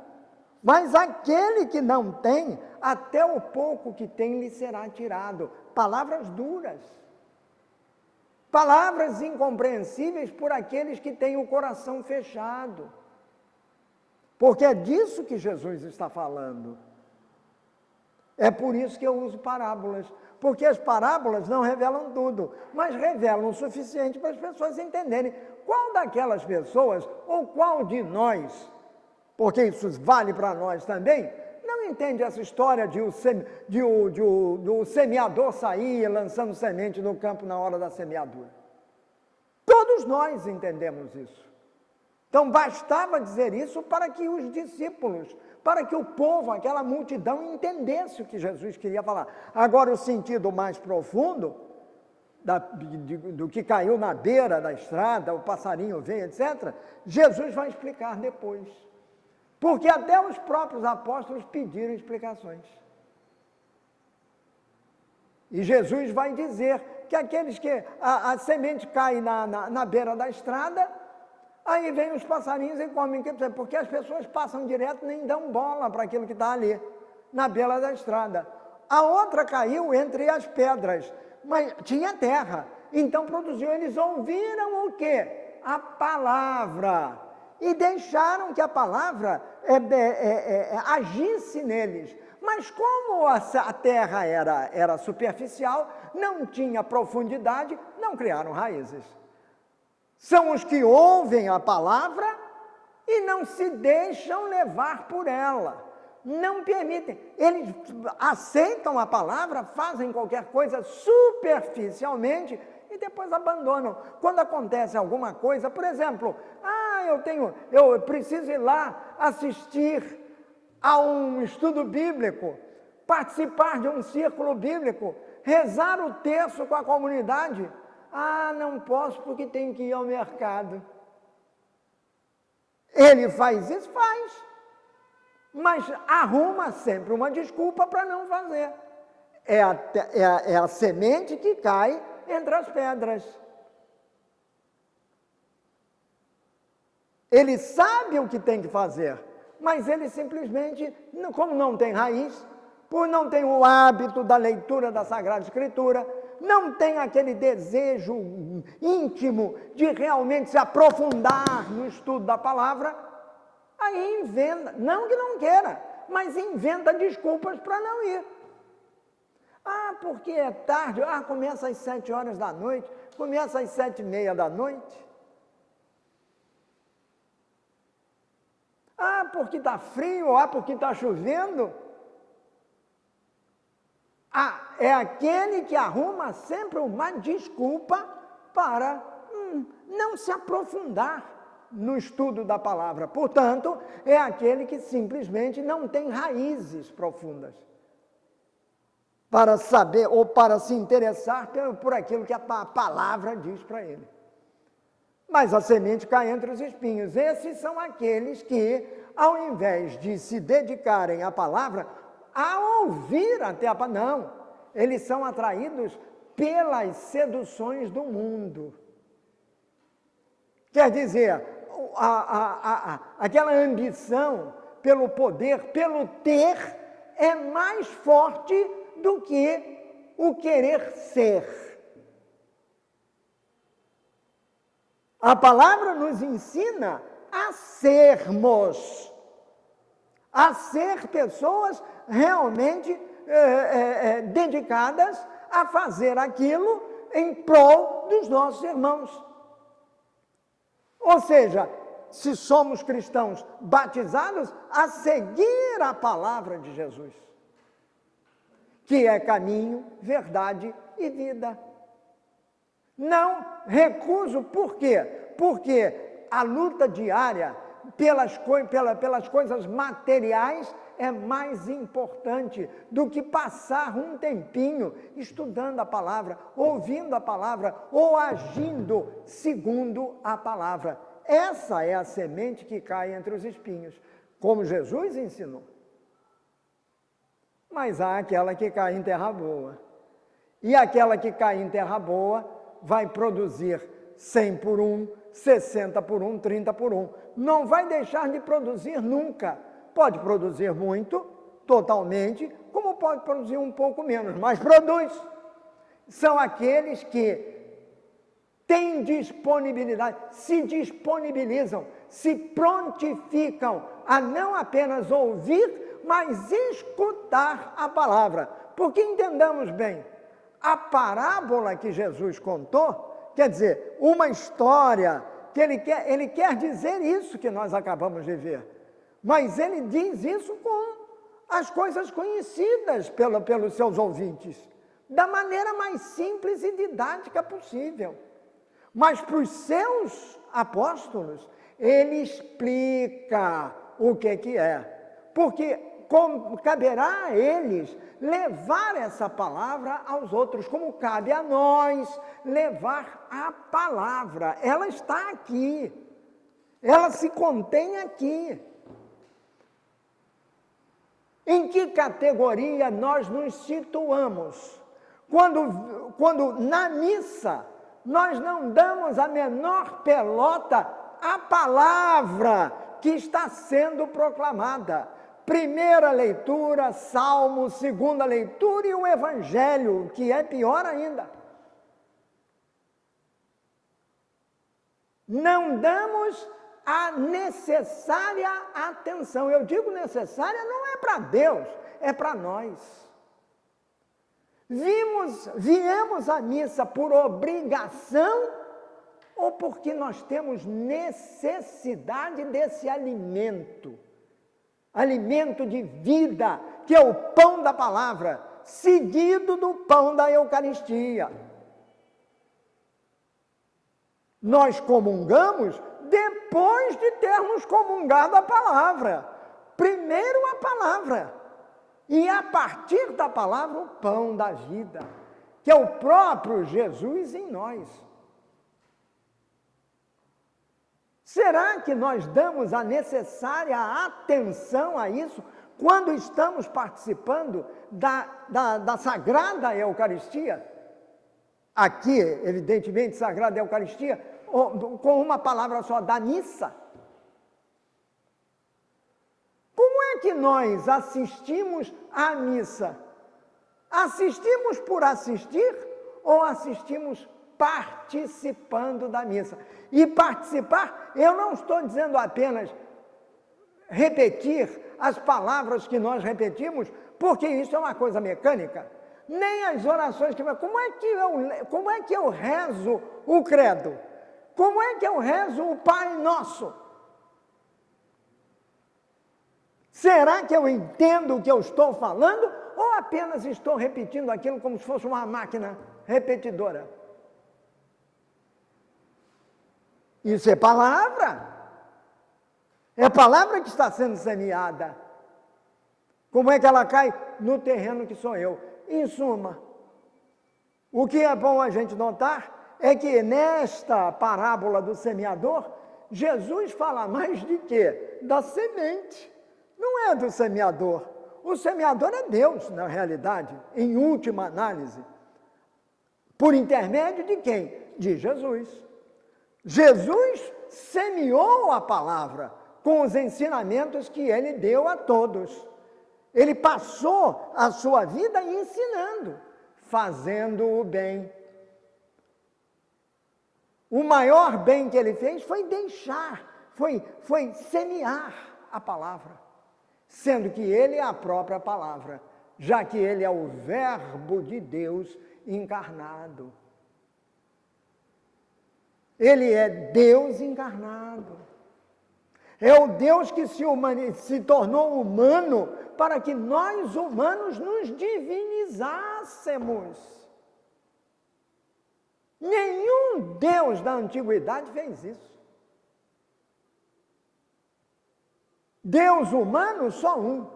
Mas aquele que não tem, até o pouco que tem lhe será tirado. Palavras duras. Palavras incompreensíveis por aqueles que têm o coração fechado. Porque é disso que Jesus está falando. É por isso que eu uso parábolas. Porque as parábolas não revelam tudo, mas revelam o suficiente para as pessoas entenderem qual daquelas pessoas, ou qual de nós, porque isso vale para nós também, não entende essa história de o semeador sair lançando semente no campo na hora da semeadura. Todos nós entendemos isso. Então bastava dizer isso para que os discípulos, para que o povo, aquela multidão, entendesse o que Jesus queria falar. Agora, o sentido mais profundo do que caiu na beira da estrada, o passarinho veio, etc., Jesus vai explicar depois. Porque até os próprios apóstolos pediram explicações. E Jesus vai dizer que aqueles que a semente cai na beira da estrada, aí vem os passarinhos e comem, porque as pessoas passam direto e nem dão bola para aquilo que está ali, na beira da estrada. A outra caiu entre as pedras, mas tinha terra, então produziu. Eles ouviram o quê? A palavra. E deixaram que a palavra agisse neles. Mas como a terra era superficial, não tinha profundidade, não criaram raízes. São os que ouvem a palavra e não se deixam levar por ela. Não permitem. Eles aceitam a palavra, fazem qualquer coisa superficialmente e depois abandonam. Quando acontece alguma coisa, por exemplo, eu preciso ir lá assistir a um estudo bíblico, participar de um círculo bíblico, rezar o terço com a comunidade. Não posso porque tenho que ir ao mercado. Ele faz isso? Faz. Mas arruma sempre uma desculpa para não fazer. É a semente que cai entre as pedras. Ele sabe o que tem que fazer, mas ele simplesmente, como não tem raiz, por não ter o hábito da leitura da Sagrada Escritura, não tem aquele desejo íntimo de realmente se aprofundar no estudo da palavra, aí inventa, não que não queira, mas inventa desculpas para não ir. Porque é tarde, começa às 7 horas da noite, começa às 7:30 da noite. Porque está frio, porque está chovendo. É aquele que arruma sempre uma desculpa para não se aprofundar no estudo da palavra. Portanto, é aquele que simplesmente não tem raízes profundas para saber ou para se interessar por aquilo que a palavra diz para ele. Mas a semente cai entre os espinhos. Esses são aqueles que, ao invés de se dedicarem à palavra, a ouvir até a palavra, não, eles são atraídos pelas seduções do mundo. Quer dizer, aquela ambição pelo poder, pelo ter, é mais forte do que o querer ser. A palavra nos ensina a sermos, a ser pessoas realmente dedicadas a fazer aquilo em prol dos nossos irmãos. Ou seja, se somos cristãos batizados, a seguir a palavra de Jesus, que é caminho, verdade e vida. Não recuso, por quê? Porque a luta diária pelas coisas materiais é mais importante do que passar um tempinho estudando a palavra, ouvindo a palavra ou agindo segundo a palavra. Essa é a semente que cai entre os espinhos, como Jesus ensinou. Mas há aquela que cai em terra boa. E aquela que cai em terra boa vai produzir 100 por 1, 60 por 1, 30 por 1. Não vai deixar de produzir nunca. Pode produzir muito, totalmente, como pode produzir um pouco menos, mas produz. São aqueles que têm disponibilidade, se disponibilizam, se prontificam a não apenas ouvir, mas escutar a palavra. Porque entendamos bem, a parábola que Jesus contou, quer dizer, uma história que ele quer dizer isso que nós acabamos de ver, mas ele diz isso com as coisas conhecidas pelos seus ouvintes, da maneira mais simples e didática possível. Mas para os seus apóstolos, ele explica o que é, porque caberá a eles levar essa palavra aos outros, como cabe a nós levar a palavra. Ela está aqui, ela se contém aqui. Em que categoria nós nos situamos? Quando na missa nós não damos a menor pelota à palavra que está sendo proclamada. Primeira leitura, salmo, segunda leitura e o evangelho, que é pior ainda. Não damos a necessária atenção. Eu digo necessária, não é para Deus, é para nós. Viemos à missa por obrigação ou porque nós temos necessidade desse alimento? Alimento de vida, que é o pão da palavra, seguido do pão da Eucaristia. Nós comungamos depois de termos comungado a palavra. Primeiro a palavra, e a partir da palavra o pão da vida, que é o próprio Jesus em nós. Será que nós damos a necessária atenção a isso quando estamos participando da Sagrada Eucaristia? Aqui, evidentemente, Sagrada Eucaristia, com uma palavra só, da missa. Como é que nós assistimos à missa? Assistimos por assistir ou assistimos participando da missa? E participar, eu não estou dizendo apenas repetir as palavras que nós repetimos, porque isso é uma coisa mecânica. Nem as orações que... Como é que eu rezo o credo? Como é que eu rezo o Pai Nosso? Será que eu entendo o que eu estou falando ou apenas estou repetindo aquilo como se fosse uma máquina repetidora? Isso é palavra. É palavra que está sendo semeada. Como é que ela cai? No terreno que sou eu. Em suma, o que é bom a gente notar é que nesta parábola do semeador, Jesus fala mais de quê? Da semente. Não é do semeador. O semeador é Deus, na realidade, em última análise. Por intermédio de quem? De Jesus. Jesus semeou a palavra com os ensinamentos que ele deu a todos. Ele passou a sua vida ensinando, fazendo o bem. O maior bem que ele fez foi foi semear a palavra, sendo que ele é a própria palavra, já que ele é o Verbo de Deus encarnado. Ele é Deus encarnado. É o Deus que se tornou humano para que nós humanos nos divinizássemos. Nenhum Deus da antiguidade fez isso. Deus humano, só um,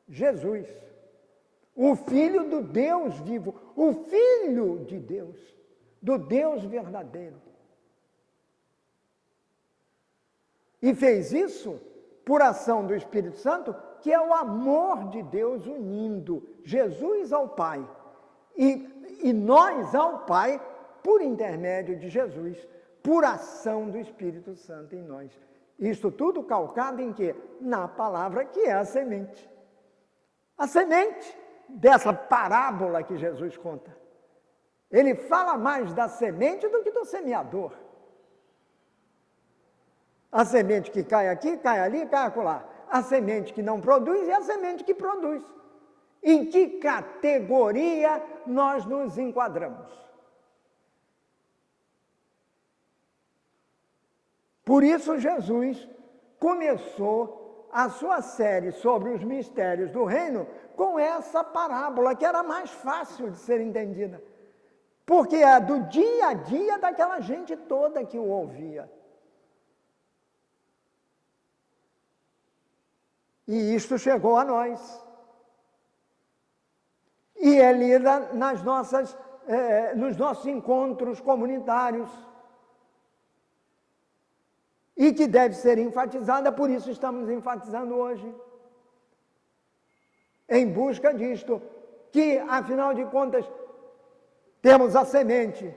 Jesus. O Filho do Deus vivo, o Filho de Deus, do Deus verdadeiro. E fez isso por ação do Espírito Santo, que é o amor de Deus unindo Jesus ao Pai e nós ao Pai por intermédio de Jesus, por ação do Espírito Santo em nós. Isso tudo calcado em quê? Na palavra que é a semente. A semente dessa parábola que Jesus conta. Ele fala mais da semente do que do semeador. A semente que cai aqui, cai ali, cai acolá. A semente que não produz e a semente que produz. Em que categoria nós nos enquadramos? Por isso Jesus começou a sua série sobre os mistérios do reino com essa parábola, que era mais fácil de ser entendida. Porque é do dia a dia daquela gente toda que o ouvia. E isto chegou a nós. E é lida nos nossos encontros comunitários. E que deve ser enfatizada, por isso estamos enfatizando hoje. Em busca disto, que, afinal de contas, temos a semente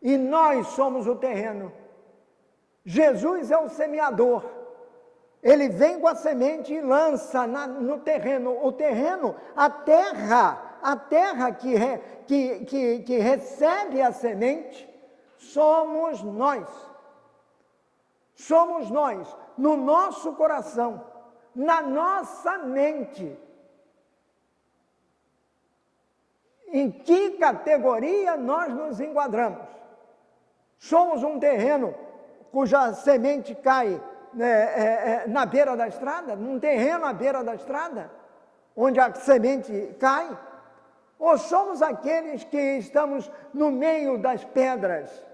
e nós somos o terreno. Jesus é o semeador. Ele vem com a semente e lança no terreno. O terreno, a terra que recebe a semente, somos nós. Somos nós, no nosso coração, na nossa mente. Em que categoria nós nos enquadramos? Somos um terreno cuja semente cai na beira da estrada, num terreno à beira da estrada, onde a semente cai? Ou somos aqueles que estamos no meio das pedras?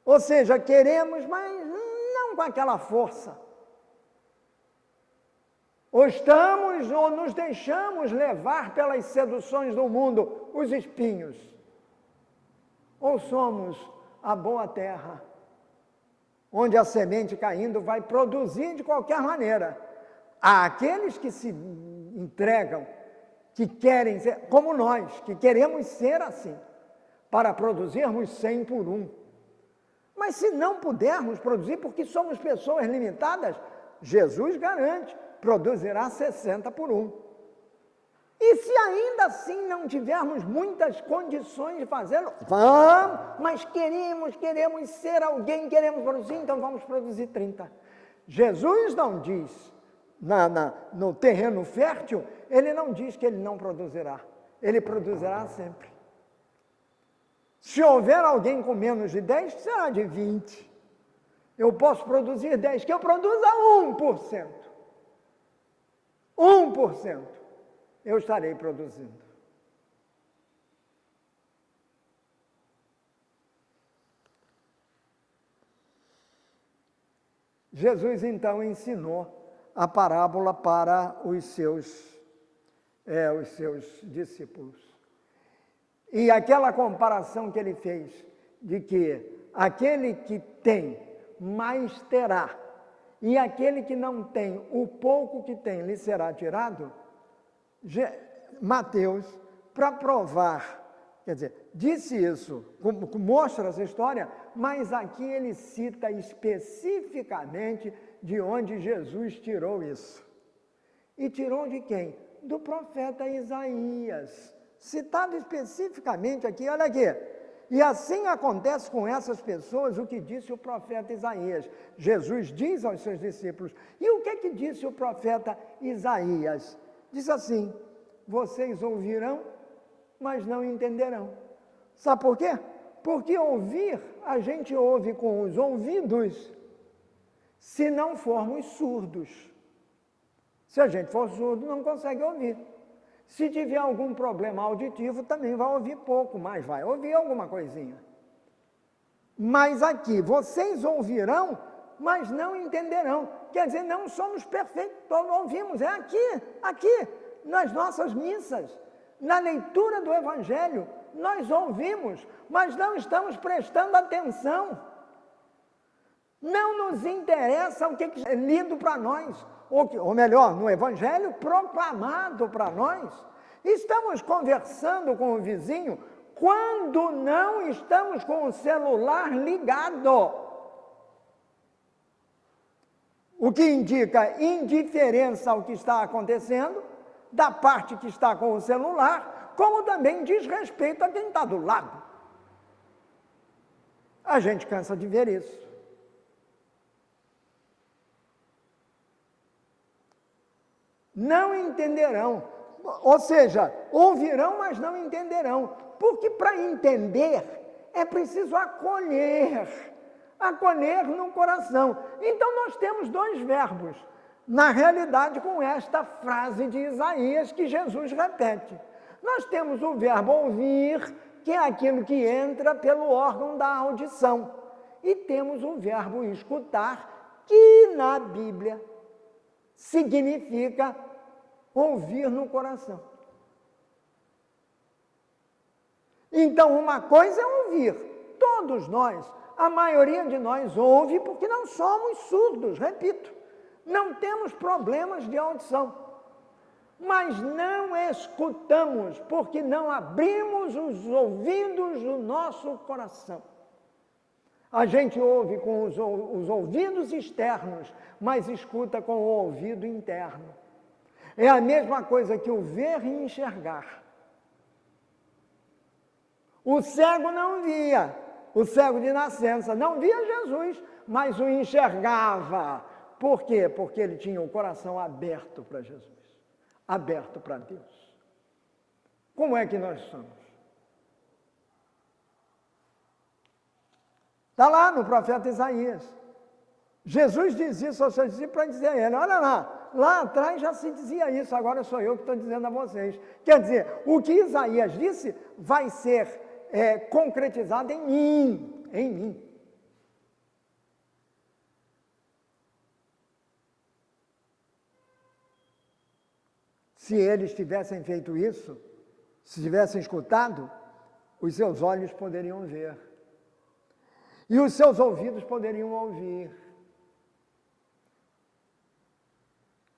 Ou seja, queremos, mas não com aquela força. Ou nos deixamos levar pelas seduções do mundo, os espinhos. Ou somos a boa terra, onde a semente caindo vai produzir de qualquer maneira. Há aqueles que se entregam, que querem ser, como nós, que queremos ser assim, para produzirmos 100 por 1. Mas se não pudermos produzir, porque somos pessoas limitadas, Jesus garante, produzirá 60 por 1. E se ainda assim não tivermos muitas condições de fazê-lo, vamos, mas queremos ser alguém, queremos produzir, então vamos produzir 30. Jesus não diz, no terreno fértil, ele não diz que ele não produzirá, ele produzirá sempre. Se houver alguém com menos de 10, será de 20. Eu posso produzir 10, que eu produza 1%. 1%. Eu estarei produzindo. Jesus, então, ensinou a parábola para os seus discípulos. E aquela comparação que ele fez, de que aquele que tem, mais terá, e aquele que não tem, o pouco que tem, lhe será tirado, Mateus, para provar, quer dizer, disse isso, mostra essa história, mas aqui ele cita especificamente de onde Jesus tirou isso. E tirou de quem? Do profeta Isaías. Citado especificamente aqui, olha aqui. E assim acontece com essas pessoas o que disse o profeta Isaías. Jesus diz aos seus discípulos. E o que disse o profeta Isaías? Diz assim: vocês ouvirão, mas não entenderão. Sabe por quê? Porque ouvir, a gente ouve com os ouvidos, se não formos surdos. Se a gente for surdo, não consegue ouvir. Se tiver algum problema auditivo, também vai ouvir pouco, mas vai ouvir alguma coisinha. Mas aqui, vocês ouvirão, mas não entenderão. Quer dizer, não somos perfeitos, todos ouvimos, é aqui, nas nossas missas, na leitura do Evangelho, nós ouvimos, mas não estamos prestando atenção. Não nos interessa o que é lido para nós, ou melhor, no Evangelho proclamado para nós. Estamos conversando com o vizinho quando não estamos com o celular ligado. O que indica indiferença ao que está acontecendo, da parte que está com o celular, como também diz respeito a quem está do lado. A gente cansa de ver isso. Não entenderão, ou seja, ouvirão, mas não entenderão, porque para entender é preciso acolher no coração. Então nós temos dois verbos, na realidade com esta frase de Isaías que Jesus repete. Nós temos o verbo ouvir, que é aquilo que entra pelo órgão da audição, e temos o verbo escutar, que na Bíblia significa ouvir no coração. Então, uma coisa é ouvir. Todos nós, a maioria de nós ouve porque não somos surdos, repito. Não temos problemas de audição. Mas não escutamos porque não abrimos os ouvidos do nosso coração. A gente ouve com os ouvidos externos, mas escuta com o ouvido interno. É a mesma coisa que o ver e enxergar. O cego não via, o cego de nascença não via Jesus, mas o enxergava. Por quê? Porque ele tinha o coração aberto para Jesus, aberto para Deus. Como é que nós somos? Está lá no profeta Isaías. Jesus diz isso aos seus discípulos para dizer a ele, olha lá atrás já se dizia isso, agora sou eu que estou dizendo a vocês. Quer dizer, o que Isaías disse vai ser concretizado em mim. Se eles tivessem feito isso, se tivessem escutado, os seus olhos poderiam ver. E os seus ouvidos poderiam ouvir.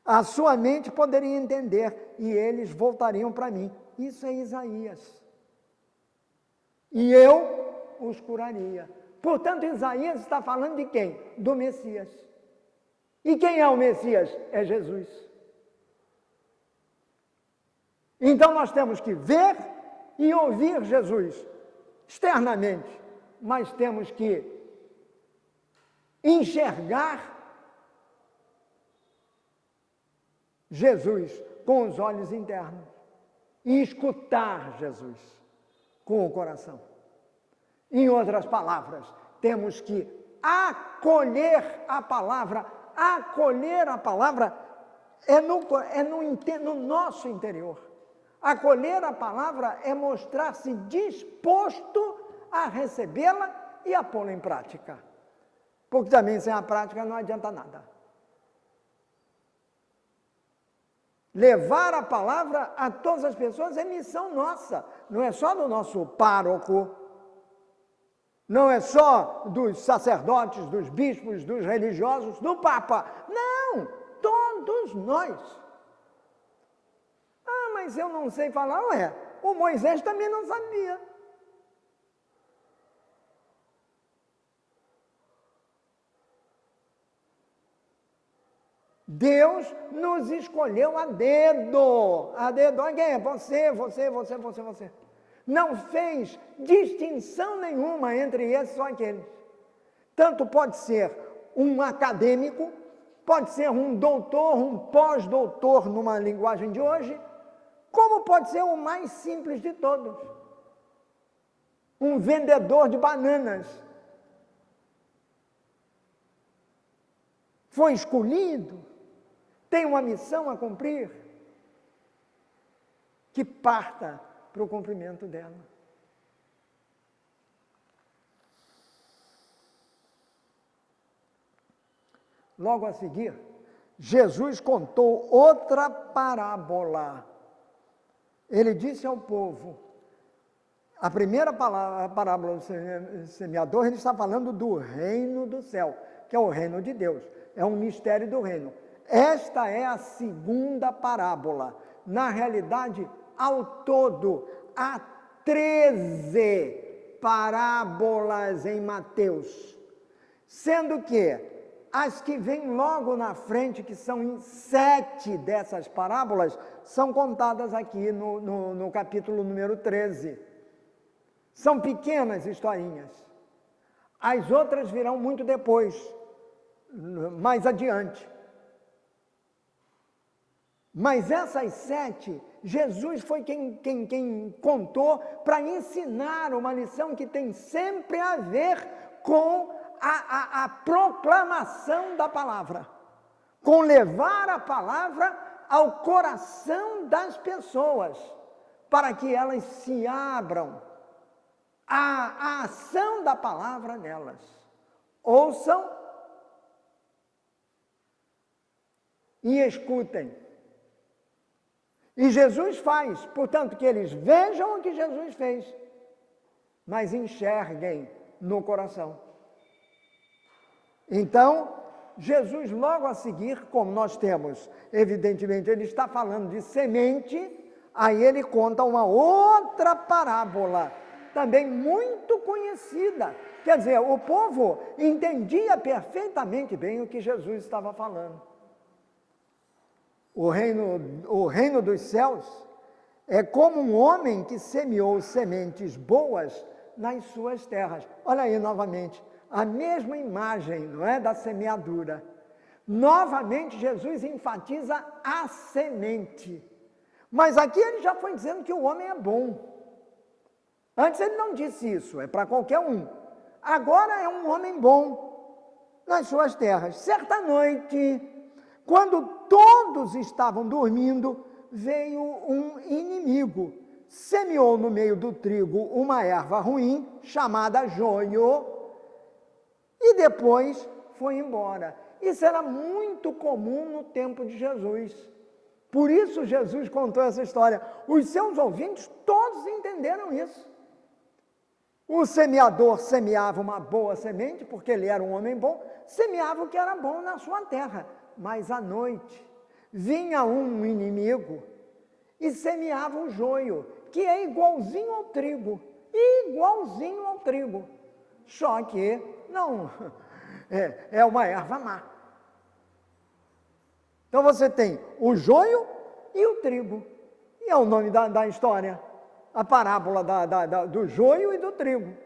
A sua mente poderia entender e eles voltariam para mim. Isso é Isaías. E eu os curaria. Portanto, Isaías está falando de quem? Do Messias. E quem é o Messias? É Jesus. Então nós temos que ver e ouvir Jesus externamente, mas temos que enxergar Jesus com os olhos internos e escutar Jesus com o coração. Em outras palavras, temos que acolher a palavra. Acolher a palavra é no nosso interior. Acolher a palavra é mostrar-se disposto a recebê-la e a pô-la em prática. Porque também sem a prática não adianta nada. Levar a palavra a todas as pessoas é missão nossa, não é só do nosso pároco, não é só dos sacerdotes, dos bispos, dos religiosos, do Papa. Não, todos nós. Ah, mas eu não sei falar. Ué, o Moisés também não sabia. Deus nos escolheu a dedo. A dedo, olha, você. Não fez distinção nenhuma entre esses ou aqueles. Tanto pode ser um acadêmico, pode ser um doutor, um pós-doutor numa linguagem de hoje, como pode ser o mais simples de todos. Um vendedor de bananas. Foi escolhido, tem uma missão a cumprir, que parta para o cumprimento dela. logo a seguir, Jesus contou outra parábola. Ele disse ao povo, a primeira parábola do semeador, ele está falando do reino do céu, que é o reino de Deus, é um mistério do reino. Esta é a segunda parábola. Na realidade, ao todo, há 13 parábolas em Mateus, sendo que as que vêm logo na frente, que são em 7 dessas parábolas, são contadas aqui no capítulo número 13. São pequenas historinhas. As outras virão muito depois, mais adiante. Mas essas 7, Jesus foi quem contou para ensinar uma lição que tem sempre a ver com a proclamação da palavra, com levar a palavra ao coração das pessoas, para que elas se abram à ação da palavra nelas. Ouçam e escutem. E Jesus faz, portanto, que eles vejam o que Jesus fez, mas enxerguem no coração. Então, Jesus logo a seguir, como nós temos, evidentemente, ele está falando de semente, aí ele conta uma outra parábola, também muito conhecida. Quer dizer, o povo entendia perfeitamente bem o que Jesus estava falando. O reino dos céus é como um homem que semeou sementes boas nas suas terras. Olha aí novamente, a mesma imagem, não é, da semeadura. Novamente Jesus enfatiza a semente. Mas aqui ele já foi dizendo que o homem é bom. Antes ele não disse isso, é para qualquer um. Agora é um homem bom nas suas terras. Certa noite, quando todos estavam dormindo, veio um inimigo, semeou no meio do trigo uma erva ruim, chamada joio, e depois foi embora. Isso era muito comum no tempo de Jesus. Por isso Jesus contou essa história. Os seus ouvintes todos entenderam isso. O semeador semeava uma boa semente, porque ele era um homem bom, semeava o que era bom na sua terra. Mas à noite vinha um inimigo e semeava o joio, que é igualzinho ao trigo, só que não, é uma erva má. Então você tem o joio e o trigo, e é o nome da história, a parábola do joio e do trigo.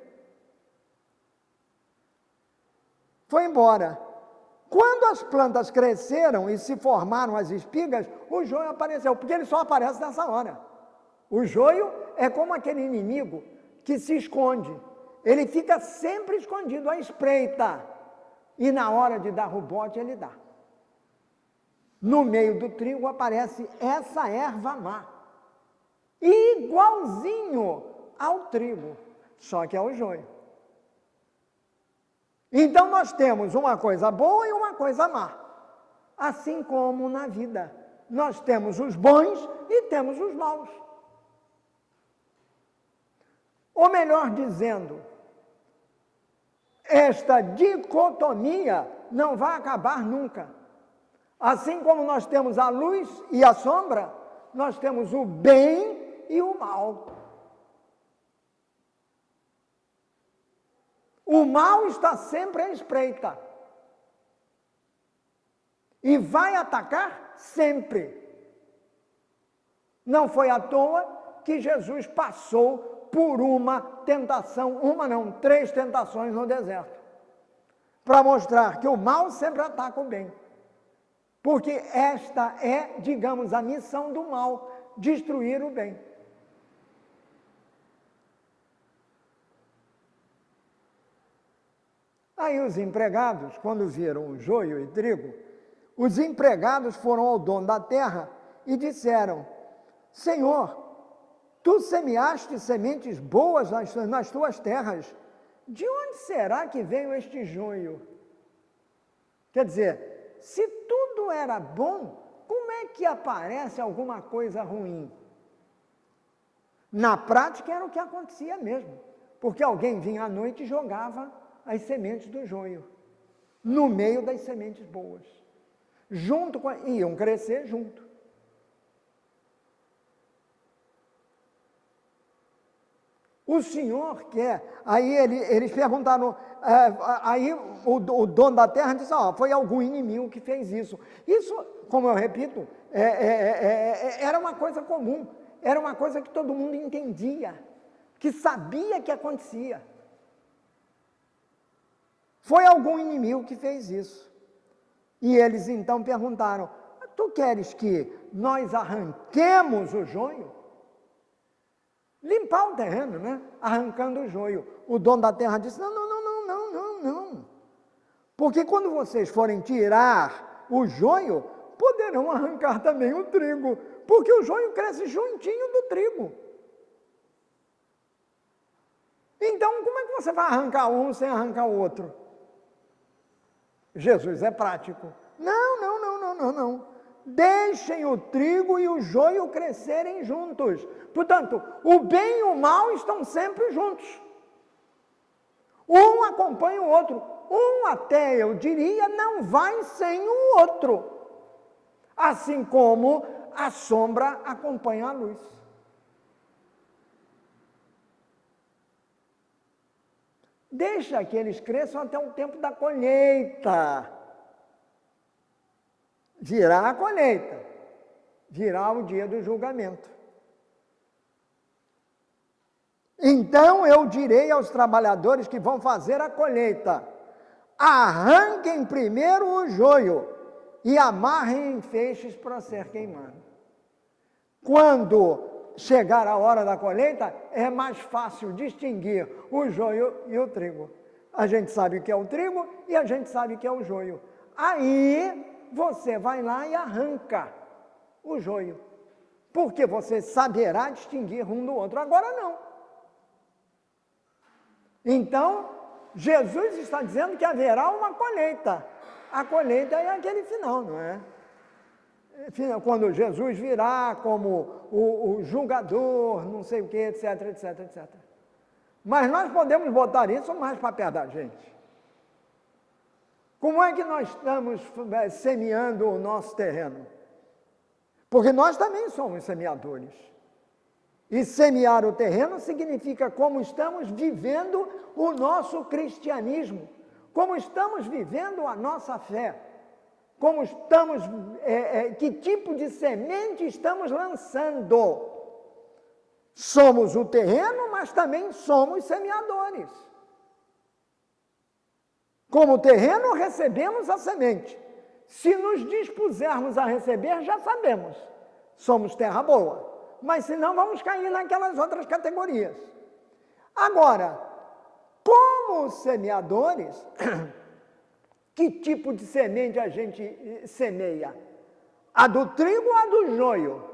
Foi embora. Quando as plantas cresceram e se formaram as espigas, o joio apareceu, porque ele só aparece nessa hora. O joio é como aquele inimigo que se esconde. Ele fica sempre escondido à espreita. E na hora de dar o bote, ele dá. No meio do trigo aparece essa erva má. Igualzinho ao trigo, só que é o joio. Então nós temos uma coisa boa e uma coisa má. Assim como na vida, nós temos os bons e temos os maus. Ou melhor dizendo, esta dicotomia não vai acabar nunca. Assim como nós temos a luz e a sombra, nós temos o bem e o mal. O mal está sempre à espreita e vai atacar sempre. Não foi à toa que Jesus passou por uma tentação, 3 tentações no deserto, para mostrar que o mal sempre ataca o bem. Porque esta é, digamos, a missão do mal, destruir o bem. Aí os empregados, quando viram o joio e trigo, os empregados foram ao dono da terra e disseram: Senhor, tu semeaste sementes boas nas tuas terras, de onde será que veio este joio? Quer dizer, se tudo era bom, como é que aparece alguma coisa ruim? Na prática era o que acontecia mesmo, porque alguém vinha à noite e jogava as sementes do joio, no meio das sementes boas, iam crescer junto. O Senhor quer, aí eles perguntaram, aí o dono da terra disse, foi algum inimigo que fez isso. Isso, como eu repito, era uma coisa comum, era uma coisa que todo mundo entendia, que sabia que acontecia. Foi algum inimigo que fez isso. E eles então perguntaram, tu queres que nós arranquemos o joio? Limpar o terreno, né? Arrancando o joio. O dono da terra disse, não. Porque quando vocês forem tirar o joio, poderão arrancar também o trigo, porque o joio cresce juntinho do trigo. Então, como é que você vai arrancar um sem arrancar o outro? Jesus é prático. Não. Deixem o trigo e o joio crescerem juntos. Portanto, o bem e o mal estão sempre juntos. Um acompanha o outro. Um até, eu diria, não vai sem o outro. Assim como a sombra acompanha a luz. Deixa que eles cresçam até o tempo da colheita. Virá a colheita. Virá o dia do julgamento. Então eu direi aos trabalhadores que vão fazer a colheita: arranquem primeiro o joio e amarrem em feixes para ser queimado. Quando chegar a hora da colheita, é mais fácil distinguir o joio e o trigo. A gente sabe o que é o trigo e a gente sabe o que é o joio. Aí você vai lá e arranca o joio, porque você saberá distinguir um do outro. Agora não. Então, Jesus está dizendo que haverá uma colheita. A colheita é aquele final, não é? Quando Jesus virá como o julgador, não sei o que, etc. Mas nós podemos botar isso mais para perto da gente. Como é que nós estamos semeando o nosso terreno? Porque nós também somos semeadores. E semear o terreno significa como estamos vivendo o nosso cristianismo, como estamos vivendo a nossa fé, como estamos, que tipo de semente estamos lançando. Somos o terreno, mas também somos semeadores. Como terreno, recebemos a semente. Se nos dispusermos a receber, já sabemos, somos terra boa. Mas senão vamos cair naquelas outras categorias. Agora, como semeadores, que tipo de semente a gente semeia? A do trigo ou a do joio?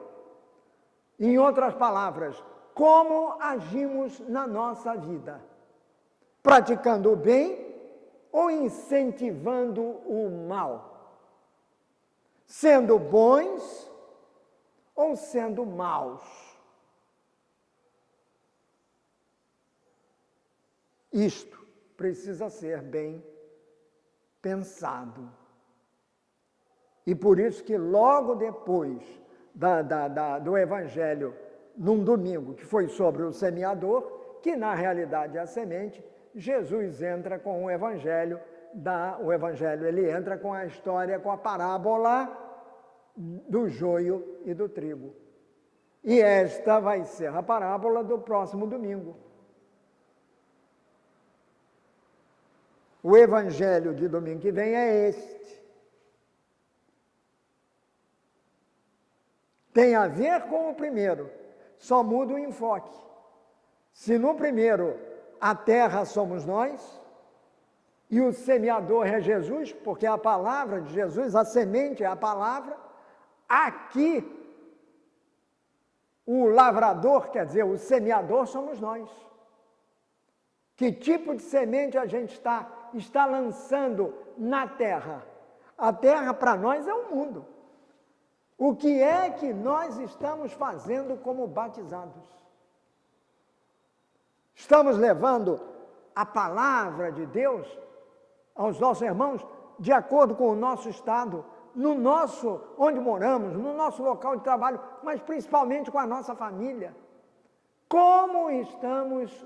Em outras palavras, como agimos na nossa vida? Praticando o bem ou incentivando o mal? Sendo bons ou sendo maus? Isto precisa ser bem pensado. E por isso que logo depois do Evangelho, num domingo, que foi sobre o semeador, que na realidade é a semente, Jesus entra com o Evangelho, ele entra com a história, com a parábola do joio e do trigo. E esta vai ser a parábola do próximo domingo. O evangelho de domingo que vem é este. Tem a ver com o primeiro, só muda o enfoque. Se no primeiro a terra somos nós, e o semeador é Jesus, porque a palavra de Jesus, a semente é a palavra, aqui o lavrador, quer dizer, o semeador somos nós. Que tipo de semente a gente está lançando na terra? A terra para nós é o mundo. O que é que nós estamos fazendo como batizados? Estamos levando a palavra de Deus aos nossos irmãos de acordo com o nosso estado, no nosso, onde moramos, no nosso local de trabalho, mas principalmente com a nossa família. Como estamos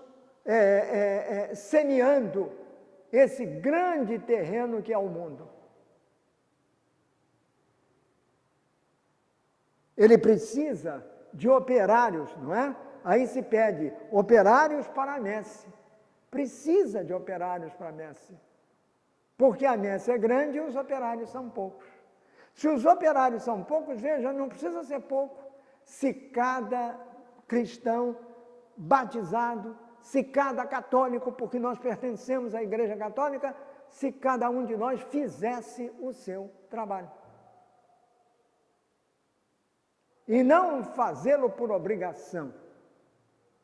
semeando esse grande terreno que é o mundo? Ele precisa de operários, não é? Aí se pede operários para a messe. Precisa de operários para a messe. Porque a messe é grande e os operários são poucos. Se os operários são poucos, veja, não precisa ser pouco. Se cada cristão batizado, se cada católico, porque nós pertencemos à Igreja Católica, se cada um de nós fizesse o seu trabalho. E não fazê-lo por obrigação,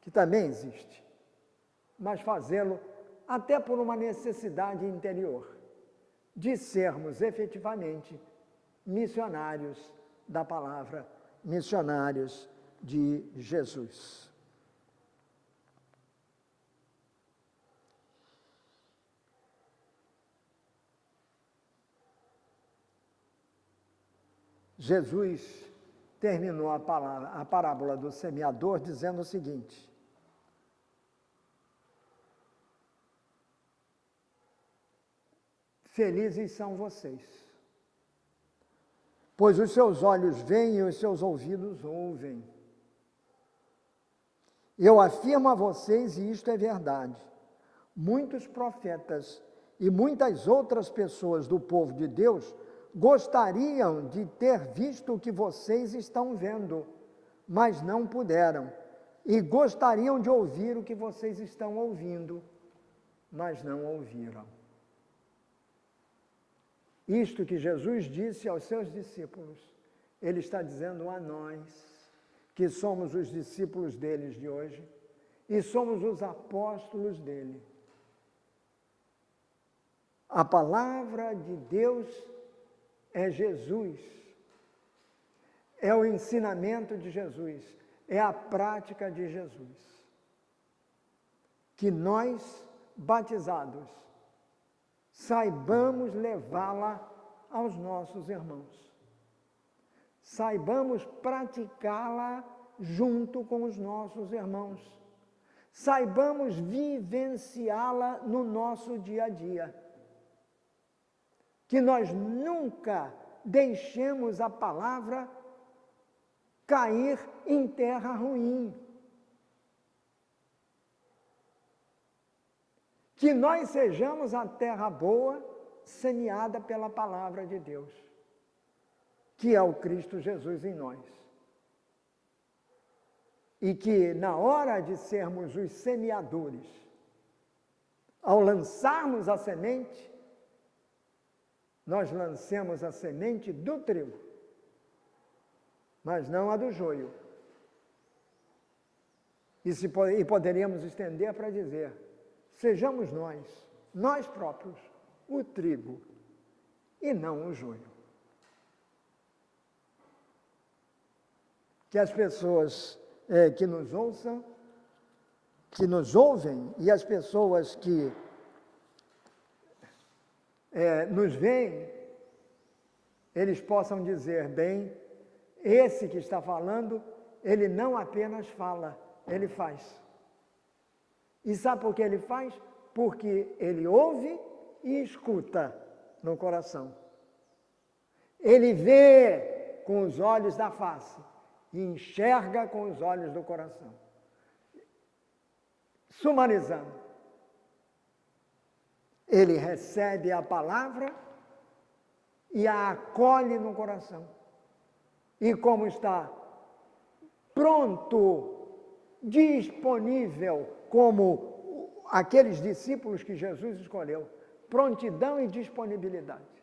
que também existe, mas fazê-lo até por uma necessidade interior, de sermos efetivamente missionários da palavra, missionários de Jesus. Jesus terminou a parábola do semeador dizendo o seguinte: felizes são vocês, pois os seus olhos veem e os seus ouvidos ouvem. Eu afirmo a vocês, e isto é verdade, muitos profetas e muitas outras pessoas do povo de Deus gostariam de ter visto o que vocês estão vendo, mas não puderam. E gostariam de ouvir o que vocês estão ouvindo, mas não ouviram. Isto que Jesus disse aos seus discípulos, Ele está dizendo a nós, que somos os discípulos deles de hoje, e somos os apóstolos dele. A palavra de Deus é Jesus, é o ensinamento de Jesus, é a prática de Jesus. Que nós, batizados, saibamos levá-la aos nossos irmãos. Saibamos praticá-la junto com os nossos irmãos. Saibamos vivenciá-la no nosso dia a dia. Que nós nunca deixemos a palavra cair em terra ruim. Que nós sejamos a terra boa, semeada pela palavra de Deus, que é o Cristo Jesus em nós. E que na hora de sermos os semeadores, ao lançarmos a semente, nós lancemos a semente do trigo, mas não a do joio. E poderíamos estender para dizer, sejamos nós próprios, o trigo e não o joio. Que as pessoas que nos ouçam, que nos ouvem, e as pessoas que nos veem, eles possam dizer, bem, esse que está falando, ele não apenas fala, ele faz. E sabe por que ele faz? Porque ele ouve e escuta no coração. Ele vê com os olhos da face e enxerga com os olhos do coração. Sumarizando, ele recebe a palavra e a acolhe no coração. E como está pronto, disponível, como aqueles discípulos que Jesus escolheu, prontidão e disponibilidade.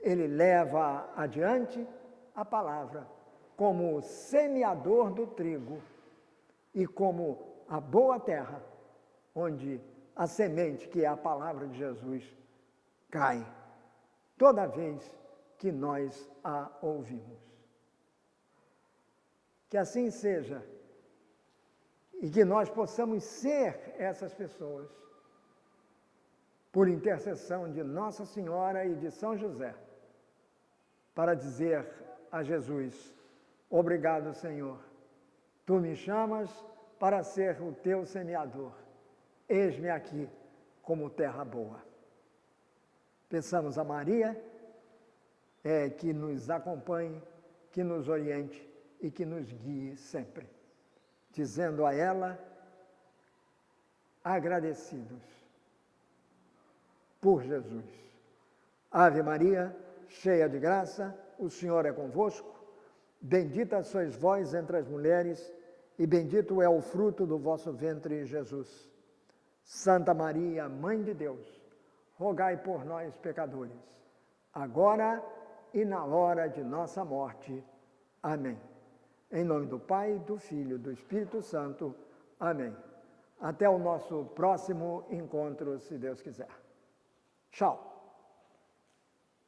Ele leva adiante a palavra como semeador do trigo e como a boa terra, onde a semente, que é a palavra de Jesus, cai toda vez que nós a ouvimos. Que assim seja, e que nós possamos ser essas pessoas, por intercessão de Nossa Senhora e de São José, para dizer a Jesus: obrigado, Senhor, tu me chamas para ser o teu semeador, eis-me aqui como terra boa. Peçamos a Maria que nos acompanhe, que nos oriente e que nos guie sempre, dizendo a ela, agradecidos por Jesus: Ave Maria, cheia de graça, o Senhor é convosco, bendita sois vós entre as mulheres, e bendito é o fruto do vosso ventre, Jesus. Santa Maria, Mãe de Deus, rogai por nós, pecadores, agora e na hora de nossa morte. Amém. Em nome do Pai, do Filho e do Espírito Santo. Amém. Até o nosso próximo encontro, se Deus quiser. Tchau.